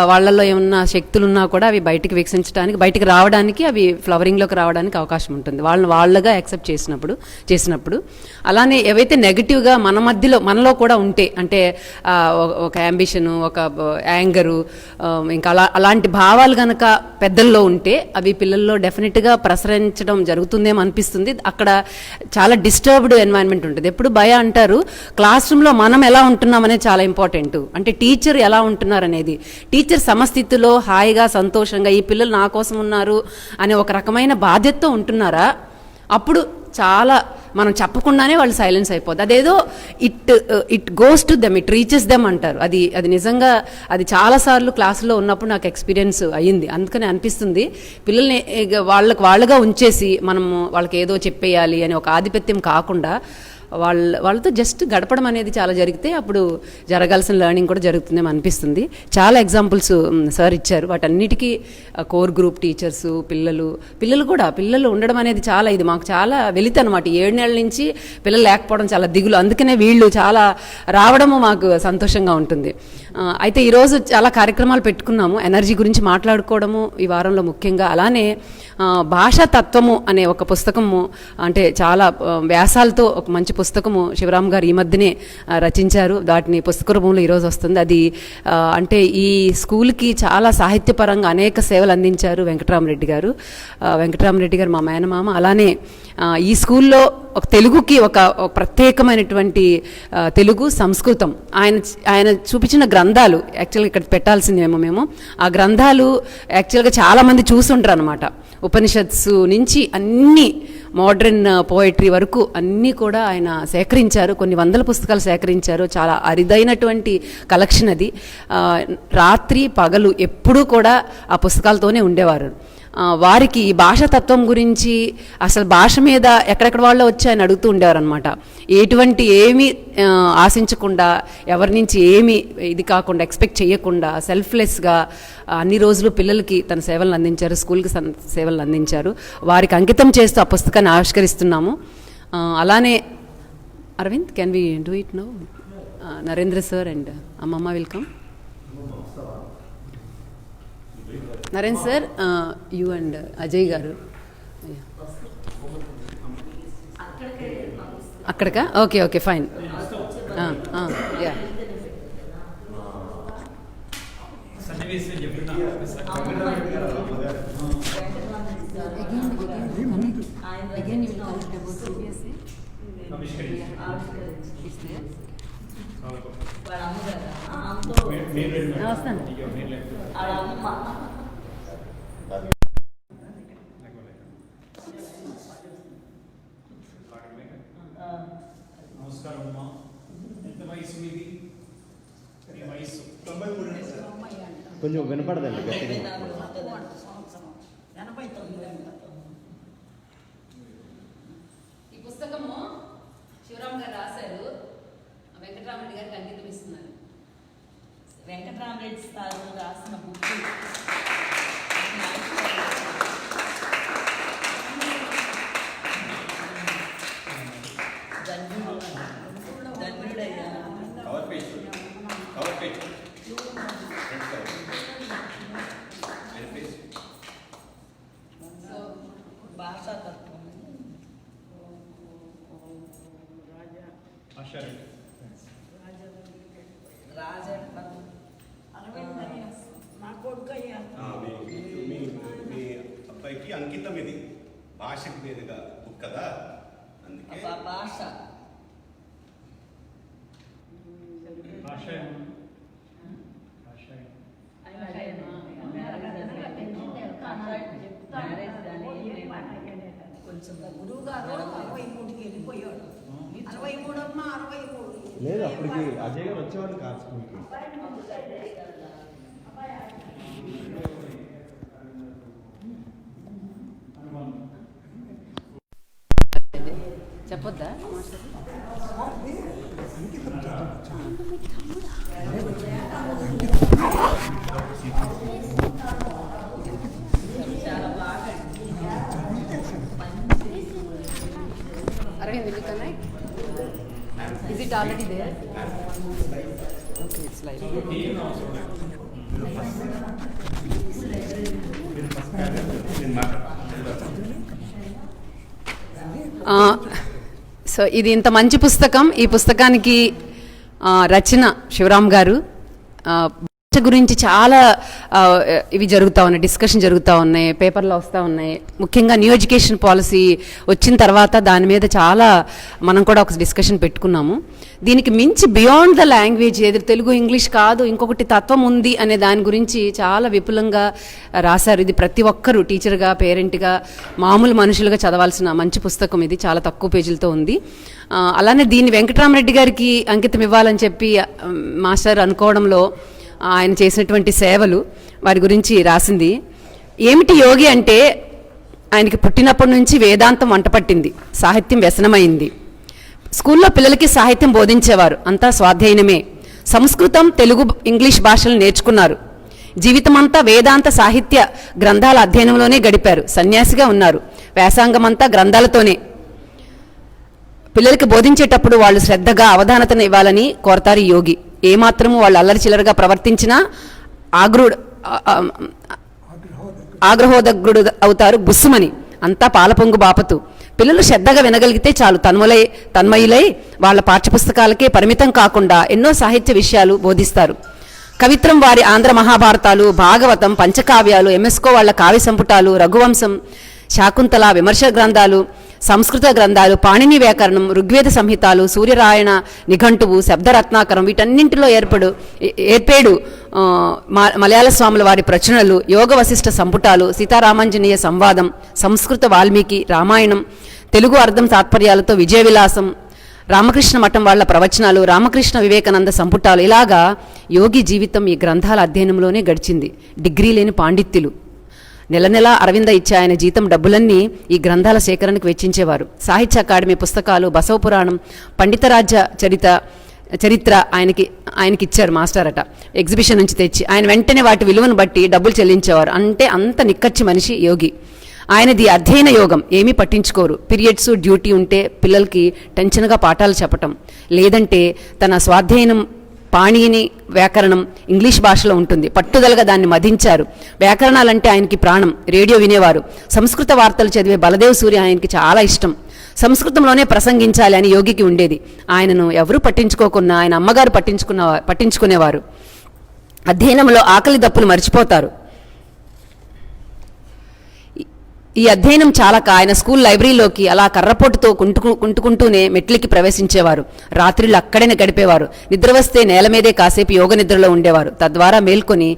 Speaker 1: వాళ్ళల్లో ఏమన్నా శక్తులు ఉన్నా కూడా అవి బయటికి వికసించడానికి, బయటికి రావడానికి, అవి ఫ్లవరింగ్లోకి రావడానికి అవకాశం ఉంటుంది వాళ్ళగా యాక్సెప్ట్ చేసినప్పుడు. అలానే ఏవైతే నెగిటివ్గా మనలో కూడా ఉంటే, అంటే ఒక యాంబిషను, ఒక యాంగరు, ఇంకా అలాంటి భావాలు కనుక పెద్దల్లో ఉంటే అవి పిల్లల్లో డెఫినెట్గా ప్రసరించడం జరుగుతుందేమో అనిపిస్తుంది. అక్కడ చాలా డిస్టర్బ్డ్ ఎన్వైరన్మెంట్ ఉంటుంది. ఎప్పుడు భయ అంటారు, క్లాస్ రూమ్లో మనం ఎలా ఉంటున్నాం అనేది చాలా ఇంపార్టెంట్. అంటే టీచర్ ఎలా ఉంటున్నారు అనేది, టీచర్ సమస్థితిలో హాయిగా సంతోషంగా ఈ పిల్లలు నా కోసం ఉన్నారు అనే ఒక రకమైన బాధ్యతతో ఉంటున్నారా, అప్పుడు చాలా మనం చెప్పకుండానే వాళ్ళు సైలెన్స్ అయిపోతుంది. అదేదో it goes to them, it reaches them అంటారు. అది నిజంగా అది చాలాసార్లు క్లాసులో ఉన్నప్పుడు నాకు ఎక్స్పీరియన్స్ అయ్యింది. అందుకని అనిపిస్తుంది, పిల్లల్ని వాళ్ళగా ఉంచేసి మనము వాళ్ళకి ఏదో చెప్పేయాలి అని ఒక ఆధిపత్యం కాకుండా వాళ్ళతో జస్ట్ గడపడం అనేది చాలా జరిగితే అప్పుడు జరగాల్సిన లెర్నింగ్ కూడా జరుగుతుందేమో అనిపిస్తుంది. చాలా ఎగ్జాంపుల్స్ సార్ ఇచ్చారు. వాటన్నిటికీ కోర్ గ్రూప్ టీచర్స్, పిల్లలు ఉండడం అనేది చాలా, ఇది మాకు చాలా వెలితి అనమాట. 7 నెలల నుంచి పిల్లలు లేకపోవడం చాలా దిగులు. అందుకనే వీళ్ళు చాలా రావడము మాకు సంతోషంగా ఉంటుంది. అయితే ఈరోజు చాలా కార్యక్రమాలు పెట్టుకున్నాము, ఎనర్జీ గురించి మాట్లాడుకోవడము ఈ వారంలో ముఖ్యంగా. అలానే భాషా తత్వము అనే ఒక పుస్తకము, అంటే చాలా వ్యాసాలతో ఒక మంచి పుస్తకము శివరామ్ గారు ఈ మధ్యనే రచించారు. వాటిని పుస్తక రూపంలో ఈరోజు వస్తుంది. అది అంటే ఈ స్కూల్కి చాలా సాహిత్యపరంగా అనేక సేవలు అందించారు వెంకటరామరెడ్డి గారు. వెంకటరామరెడ్డి గారు మా మేనమామ. అలానే ఈ స్కూల్లో ఒక తెలుగుకి ఒక ప్రత్యేకమైనటువంటి తెలుగు, సంస్కృతం, ఆయన చూపించిన గ్రంథాలు యాక్చువల్గా ఇక్కడ పెట్టాల్సిందేమో మేము. ఆ గ్రంథాలు యాక్చువల్గా చాలామంది చూసుంటారు అనమాట. ఉపనిషత్సు నుంచి అన్ని మోడర్న్ పోయిటరీ వరకు అన్నీ కూడా ఆయన సేకరించారు. కొన్ని వందల పుస్తకాలు సేకరించారు. చాలా అరిదైనటువంటి కలెక్షన్ అది. రాత్రి పగలు ఎప్పుడూ కూడా ఆ పుస్తకాలతోనే ఉండేవారు. వారికి ఈ భాషాతత్వం గురించి, అసలు భాష మీద ఎక్కడెక్కడ వాళ్ళు వచ్చి ఆయన అడుగుతూ ఉండేవారు అనమాట. ఏమీ ఆశించకుండా, ఎవరి నుంచి ఏమీ ఇది కాకుండా, ఎక్స్పెక్ట్ చేయకుండా, సెల్ఫ్లెస్గా అన్ని రోజులు పిల్లలకి తన సేవలను అందించారు, స్కూల్కి సేవలను అందించారు. వారికి అంకితం చేస్తూ ఆ పుస్తకాన్ని ఆవిష్కరిస్తున్నాము. అలానే Aravind, can we do it now? Narendra sir and అమ్మమ్మ welcome. Narendra sir, you and Ajay garu అక్కడికా? Okay fine. యా, వస్తాను.
Speaker 2: నమస్కారం అమ్మా.
Speaker 4: కొంచెం వినపడదండి గట్టిగా.
Speaker 1: ఈ పుస్తకము శివరామ్ గారు రాశారు, వెంకటరామరెడ్డి గారికి అంకితం ఇస్తున్నారు.
Speaker 6: వెంకటరామరెడ్డి సార్ రాసిన బుక్ ధన్యుడయ్యా. భాషాతత్వం
Speaker 3: మీ అబ్బాయికి అంకితం ఇది, భాషకు మీదుగా బుక్ కదా, అందుకే
Speaker 6: భాష కొంచెం
Speaker 7: గురువు గారు 63కి వెళ్ళిపోయాడు. 63 అమ్మ 63
Speaker 4: లేదు, అప్పటికి అజయ్ గారు వచ్చేవాళ్ళు కాదు స్కూల్కి.
Speaker 1: చెప్పొద్దా master? Arvind, will you connect? Is it already there? Okay, it's live. So ఇది ఇంత మంచి పుస్తకం. ఈ పుస్తకానికి రచన శివరామ్ గారు. భాష గురించి చాలా ఇవి జరుగుతూ ఉన్నాయి, డిస్కషన్ జరుగుతూ ఉన్నాయి, పేపర్లో వస్తూ ఉన్నాయి. ముఖ్యంగా న్యూ ఎడ్యుకేషన్ పాలసీ వచ్చిన తర్వాత దాని మీద చాలా మనం కూడా ఒక డిస్కషన్ పెట్టుకున్నాము. దీనికి మించి బియాండ్ ద లాంగ్వేజ్, ఏది తెలుగు ఇంగ్లీష్ కాదు ఇంకొకటి తత్వం ఉంది అనే దాని గురించి చాలా విపులంగా రాశారు. ఇది ప్రతి ఒక్కరూ టీచర్గా, పేరెంట్గా, మామూలు మనుషులుగా చదవాల్సిన మంచి పుస్తకం. ఇది చాలా తక్కువ పేజీలతో ఉంది. అలానే దీన్ని వెంకటరామరెడ్డి గారికి అంకితం ఇవ్వాలని చెప్పి మాస్టర్ అనుకోవడంలో ఆయన చేసినటువంటి సేవలు, వారి గురించి రాసింది. ఏమిటి యోగి అంటే, ఆయనకి పుట్టినప్పటి నుంచి వేదాంతం వంటపట్టింది, సాహిత్యం వ్యసనమైంది. స్కూల్లో పిల్లలకి సాహిత్యం బోధించేవారు, అంతా స్వాధ్యాయనమే. సంస్కృతం, తెలుగు, ఇంగ్లీష్ భాషలు నేర్చుకున్నారు. జీవితమంతా వేదాంత సాహిత్య గ్రంథాల అధ్యయనంలోనే గడిపారు. సన్యాసిగా ఉన్నారు. వ్యాసంగమంతా గ్రంథాలతోనే. పిల్లలకి బోధించేటప్పుడు వాళ్ళు శ్రద్ధగా అవధానతను ఇవ్వాలని కోరతారు యోగి. ఏమాత్రము వాళ్ళు అల్లరి చిల్లరగా ప్రవర్తించినా ఆగ్రహోదగ్రుడు అవుతారు బుస్సుమని. అంతా పాలపొంగు బాపతు. పిల్లలు శ్రద్ధగా వినగలిగితే చాలు, తన్మయులై వాళ్ళ పాఠ్యపుస్తకాలకే పరిమితం కాకుండా ఎన్నో సాహిత్య విషయాలు బోధిస్తారు. కవిత్రం వారి ఆంధ్ర మహాభారతాలు, భాగవతం, పంచకావ్యాలు, ఎంఎస్కో వాళ్ళ కావ్య సంపుటాలు, రఘువంశం, శాకుంతల, విమర్శ గ్రంథాలు, సంస్కృత గ్రంథాలు, పాణిని వ్యాకరణం, ఋగ్వేద సంహితాలు, సూర్యరాయణ నిఘంటువు, శబ్దరత్నాకరం, వీటన్నింటిలో ఏర్పేడు మలయాళ స్వాముల వారి ప్రచురణలు, యోగ వశిష్ఠ సంపుటాలు, సీతారామాంజనేయ సంవాదం, సంస్కృత వాల్మీకి రామాయణం, తెలుగు అర్థం తాత్పర్యాలతో విజయ విలాసం, రామకృష్ణ మఠం వాళ్ళ ప్రవచనాలు, రామకృష్ణ వివేకానంద సంపుటాలు. ఇలాగా యోగి జీవితం ఈ గ్రంథాల అధ్యయనంలోనే గడిచింది. డిగ్రీ లేని పాండిత్యులు. నెల నెల అరవింద ఇచ్చే ఆయన జీతం డబ్బులన్నీ ఈ గ్రంథాల సేకరణకు వెచ్చించేవారు. సాహిత్య అకాడమీ పుస్తకాలు, బసవ పురాణం, పండితరాజ్య చరిత్ర ఆయనకి ఇచ్చారు మాస్టర్ అట, ఎగ్జిబిషన్ నుంచి తెచ్చి. ఆయన వెంటనే వాటి విలువను బట్టి డబ్బులు చెల్లించేవారు. అంటే అంత నిక్కచ్చి మనిషి యోగి. ఆయనది అధ్యయన యోగం. ఏమీ పట్టించుకోరు. పీరియడ్స్, డ్యూటీ ఉంటే పిల్లలకి టెన్షన్గా పాఠాలు చెప్పటం, లేదంటే తన స్వాధ్యయనం పాణిని వ్యాకరణం ఇంగ్లీష్ భాషలో ఉంటుంది. పట్టుదలగా దాన్ని మధించారు. వ్యాకరణాలంటే ఆయనకి ప్రాణం. రేడియో వినేవారు. సంస్కృత వార్తలు చదివే బలదేవ్ సూర్య ఆయనకి చాలా ఇష్టం. సంస్కృతంలోనే ప్రసంగించాలి అని యోగికి ఉండేది. ఆయనను ఎవరూ పట్టించుకోకున్నా ఆయన అమ్మగారు పట్టించుకునేవారు. అధ్యయనంలో ఆకలి దప్పులు మర్చిపోతారు. ఈ అధ్యయనం చాలక ఆయన స్కూల్ లైబ్రరీలోకి అలా కర్రపోటుతో కుంటుకుంటూనే మెట్లకి ప్రవేశించేవారు. రాత్రిళ్ళు అక్కడనే గడిపేవారు. నిద్ర వస్తే నేల మీదే కాసేపు యోగ నిద్రలో ఉండేవారు. తద్వారా మేల్కొని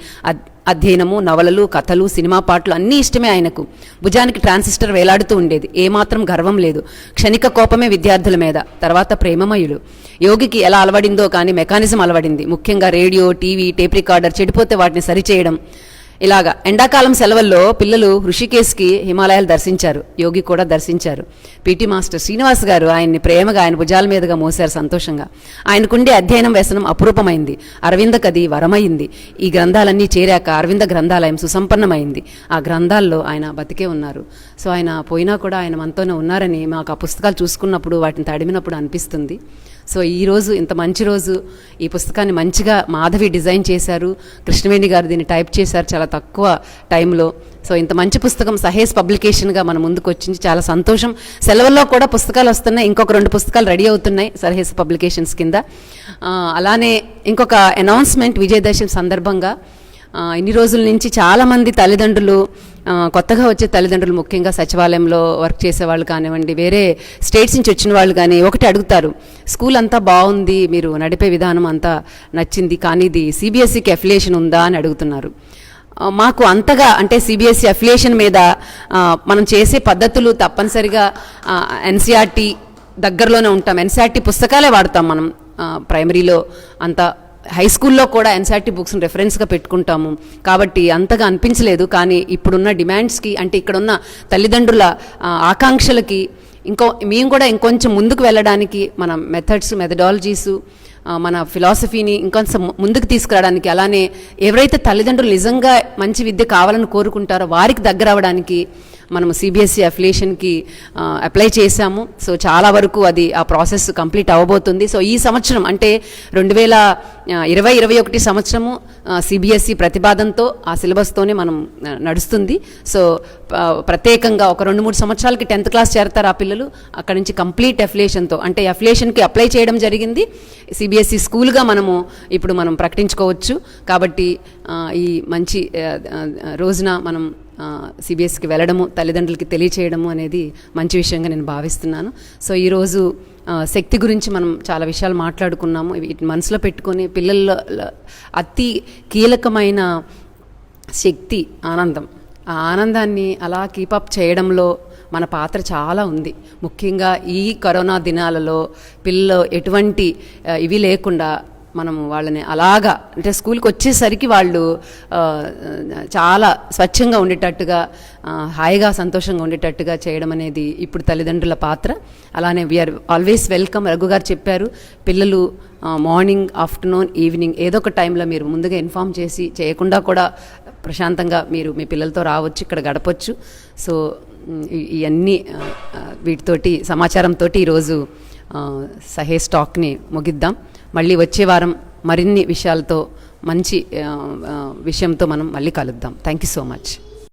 Speaker 1: అధ్యయనము, నవలలు, కథలు, సినిమా పాటలు అన్నీ ఇష్టమే ఆయనకు. భుజానికి ట్రాన్సిస్టర్ వేలాడుతూ ఉండేది. ఏమాత్రం గర్వం లేదు. క్షణిక కోపమే విద్యార్థుల మీద. తర్వాత ప్రేమమయులు. యోగికి ఎలా అలవడిందో కానీ మెకానిజం అలవడింది. ముఖ్యంగా రేడియో, టీవీ, టేప్ రికార్డర్ చెడిపోతే వాటిని సరిచేయడం. ఇలాగా ఎండాకాలం సెలవుల్లో పిల్లలు ఋషికేశ్కి హిమాలయాలు దర్శించారు. యోగి కూడా దర్శించారు. పీటీ మాస్టర్ శ్రీనివాస్ గారు ఆయన్ని ప్రేమగా ఆయన భుజాల మీదుగా మోశారు సంతోషంగా. ఆయనకుండే అధ్యయనం వ్యసనం అపురూపమైంది. అరవిందకది వరమైంది. ఈ గ్రంథాలన్నీ చేరాక అరవింద గ్రంథాలయం సుసంపన్నమైంది. ఆ గ్రంథాల్లో ఆయన బతికే ఉన్నారు. సో ఆయన పోయినా కూడా ఆయన మనతోనే ఉన్నారని మాకు ఆ పుస్తకాలు చూసుకున్నప్పుడు, వాటిని తడిమినప్పుడు అనిపిస్తుంది. సో ఈరోజు ఇంత మంచి రోజు, ఈ పుస్తకాన్ని మంచిగా మాధవి డిజైన్ చేశారు. కృష్ణవేణి గారు దీన్ని టైప్ చేశారు చాలా తక్కువ టైంలో. సో ఇంత మంచి పుస్తకం సహేస్ పబ్లికేషన్గా మన ముందుకు వచ్చింది, చాలా సంతోషం. సెలవుల్లో కూడా పుస్తకాలు వస్తున్నాయి. ఇంకొక 2 పుస్తకాలు రెడీ అవుతున్నాయి సహేస్ పబ్లికేషన్స్ కింద. అలానే ఇంకొక అనౌన్స్మెంట్, విజయదశమి సందర్భంగా ఇన్ని రోజుల నుంచి చాలామంది తల్లిదండ్రులు, కొత్తగా వచ్చే తల్లిదండ్రులు, ముఖ్యంగా సచివాలయంలో వర్క్ చేసేవాళ్ళు కానివ్వండి, వేరే స్టేట్స్ నుంచి వచ్చిన వాళ్ళు కానీ ఒకటి అడుగుతారు, స్కూల్ అంతా బాగుంది, మీరు నడిపే విధానం అంతా నచ్చింది, కానీ ఇది సిబిఎస్ఈకి అఫిలియేషన్ ఉందా అని అడుగుతున్నారు. మాకు అంతగా అంటే సిబిఎస్ఈ అఫిలియేషన్ మీద మనం చేసే పద్ధతులు తప్పనిసరిగా ఎన్సీఆర్టీ దగ్గరలోనే ఉంటాం. ఎన్సీఆర్టీ పుస్తకాలే వాడతాం మనం ప్రైమరీలో అంతా. హై స్కూల్లో కూడా ఎన్సీఆర్టీ బుక్స్ని రెఫరెన్స్గా పెట్టుకుంటాము. కాబట్టి అంతగా అనిపించలేదు. కానీ ఇప్పుడున్న డిమాండ్స్కి, అంటే ఇక్కడున్న తల్లిదండ్రుల ఆకాంక్షలకి మేము కూడా ఇంకొంచెం ముందుకు వెళ్ళడానికి మన మెథడాలజీసు, మన ఫిలాసఫీని ఇంకొంచెం ముందుకు తీసుకురావడానికి, అలానే ఎవరైతే తల్లిదండ్రులు నిజంగా మంచి విద్య కావాలని కోరుకుంటారో వారికి దగ్గర అవ్వడానికి మనము సిబిఎస్ఈ అఫిలియేషన్కి అప్లై చేశాము. సో చాలా వరకు అది ఆ ప్రాసెస్ కంప్లీట్ అవ్వబోతుంది. సో ఈ సంవత్సరం అంటే 2020-21 సంవత్సరము సిబిఎస్ఈ ప్రతిపాదనతో ఆ సిలబస్తోనే మనం నడుస్తుంది. సో ప్రత్యేకంగా ఒక 2-3 సంవత్సరాలకి 10th క్లాస్ చేరతారు ఆ పిల్లలు. అక్కడ నుంచి కంప్లీట్ అఫిలియేషన్తో, అంటే అఫిలియేషన్కి అప్లై చేయడం జరిగింది. సిబిఎస్ఈ స్కూల్గా ఇప్పుడు మనం ప్రకటించుకోవచ్చు. కాబట్టి ఈ మంచి రోజున మనం సిబిఎస్ఈకి వెళ్ళడము, తల్లిదండ్రులకి తెలియచేయడము అనేది మంచి విషయంగా నేను భావిస్తున్నాను. సో ఈరోజు శక్తి గురించి మనం చాలా విషయాలు మాట్లాడుకున్నాము. వీటిని మనసులో పెట్టుకొని పిల్లల్లో అతి కీలకమైన శక్తి ఆనందం. ఆ ఆనందాన్ని అలా కీపప్ చేయడంలో మన పాత్ర చాలా ఉంది. ముఖ్యంగా ఈ కరోనా దినాలలో పిల్లలు ఎటువంటి ఇవి లేకుండా మనము వాళ్ళని అలాగా, అంటే స్కూల్కి వచ్చేసరికి వాళ్ళు చాలా స్వచ్ఛంగా ఉండేటట్టుగా, హాయిగా సంతోషంగా ఉండేటట్టుగా చేయడం అనేది ఇప్పుడు తల్లిదండ్రుల పాత్ర. అలానే వీఆర్ ఆల్వేస్ వెల్కమ్. రఘు గారు చెప్పారు, పిల్లలు మార్నింగ్, ఆఫ్టర్నూన్, ఈవినింగ్ ఏదో ఒక టైంలో మీరు ముందుగా ఇన్ఫామ్ చేసి, చేయకుండా కూడా ప్రశాంతంగా మీరు మీ పిల్లలతో రావచ్చు, ఇక్కడ గడపచ్చు. సో ఇవన్నీ వీటితోటి సమాచారంతో ఈరోజు సహేస్ టాక్ని ముగిద్దాం. మళ్ళీ వచ్చే వారం మరిన్ని విషయాలతో, మంచి విషయంతో మనం మళ్ళీ కలుద్దాం. Thank you so much.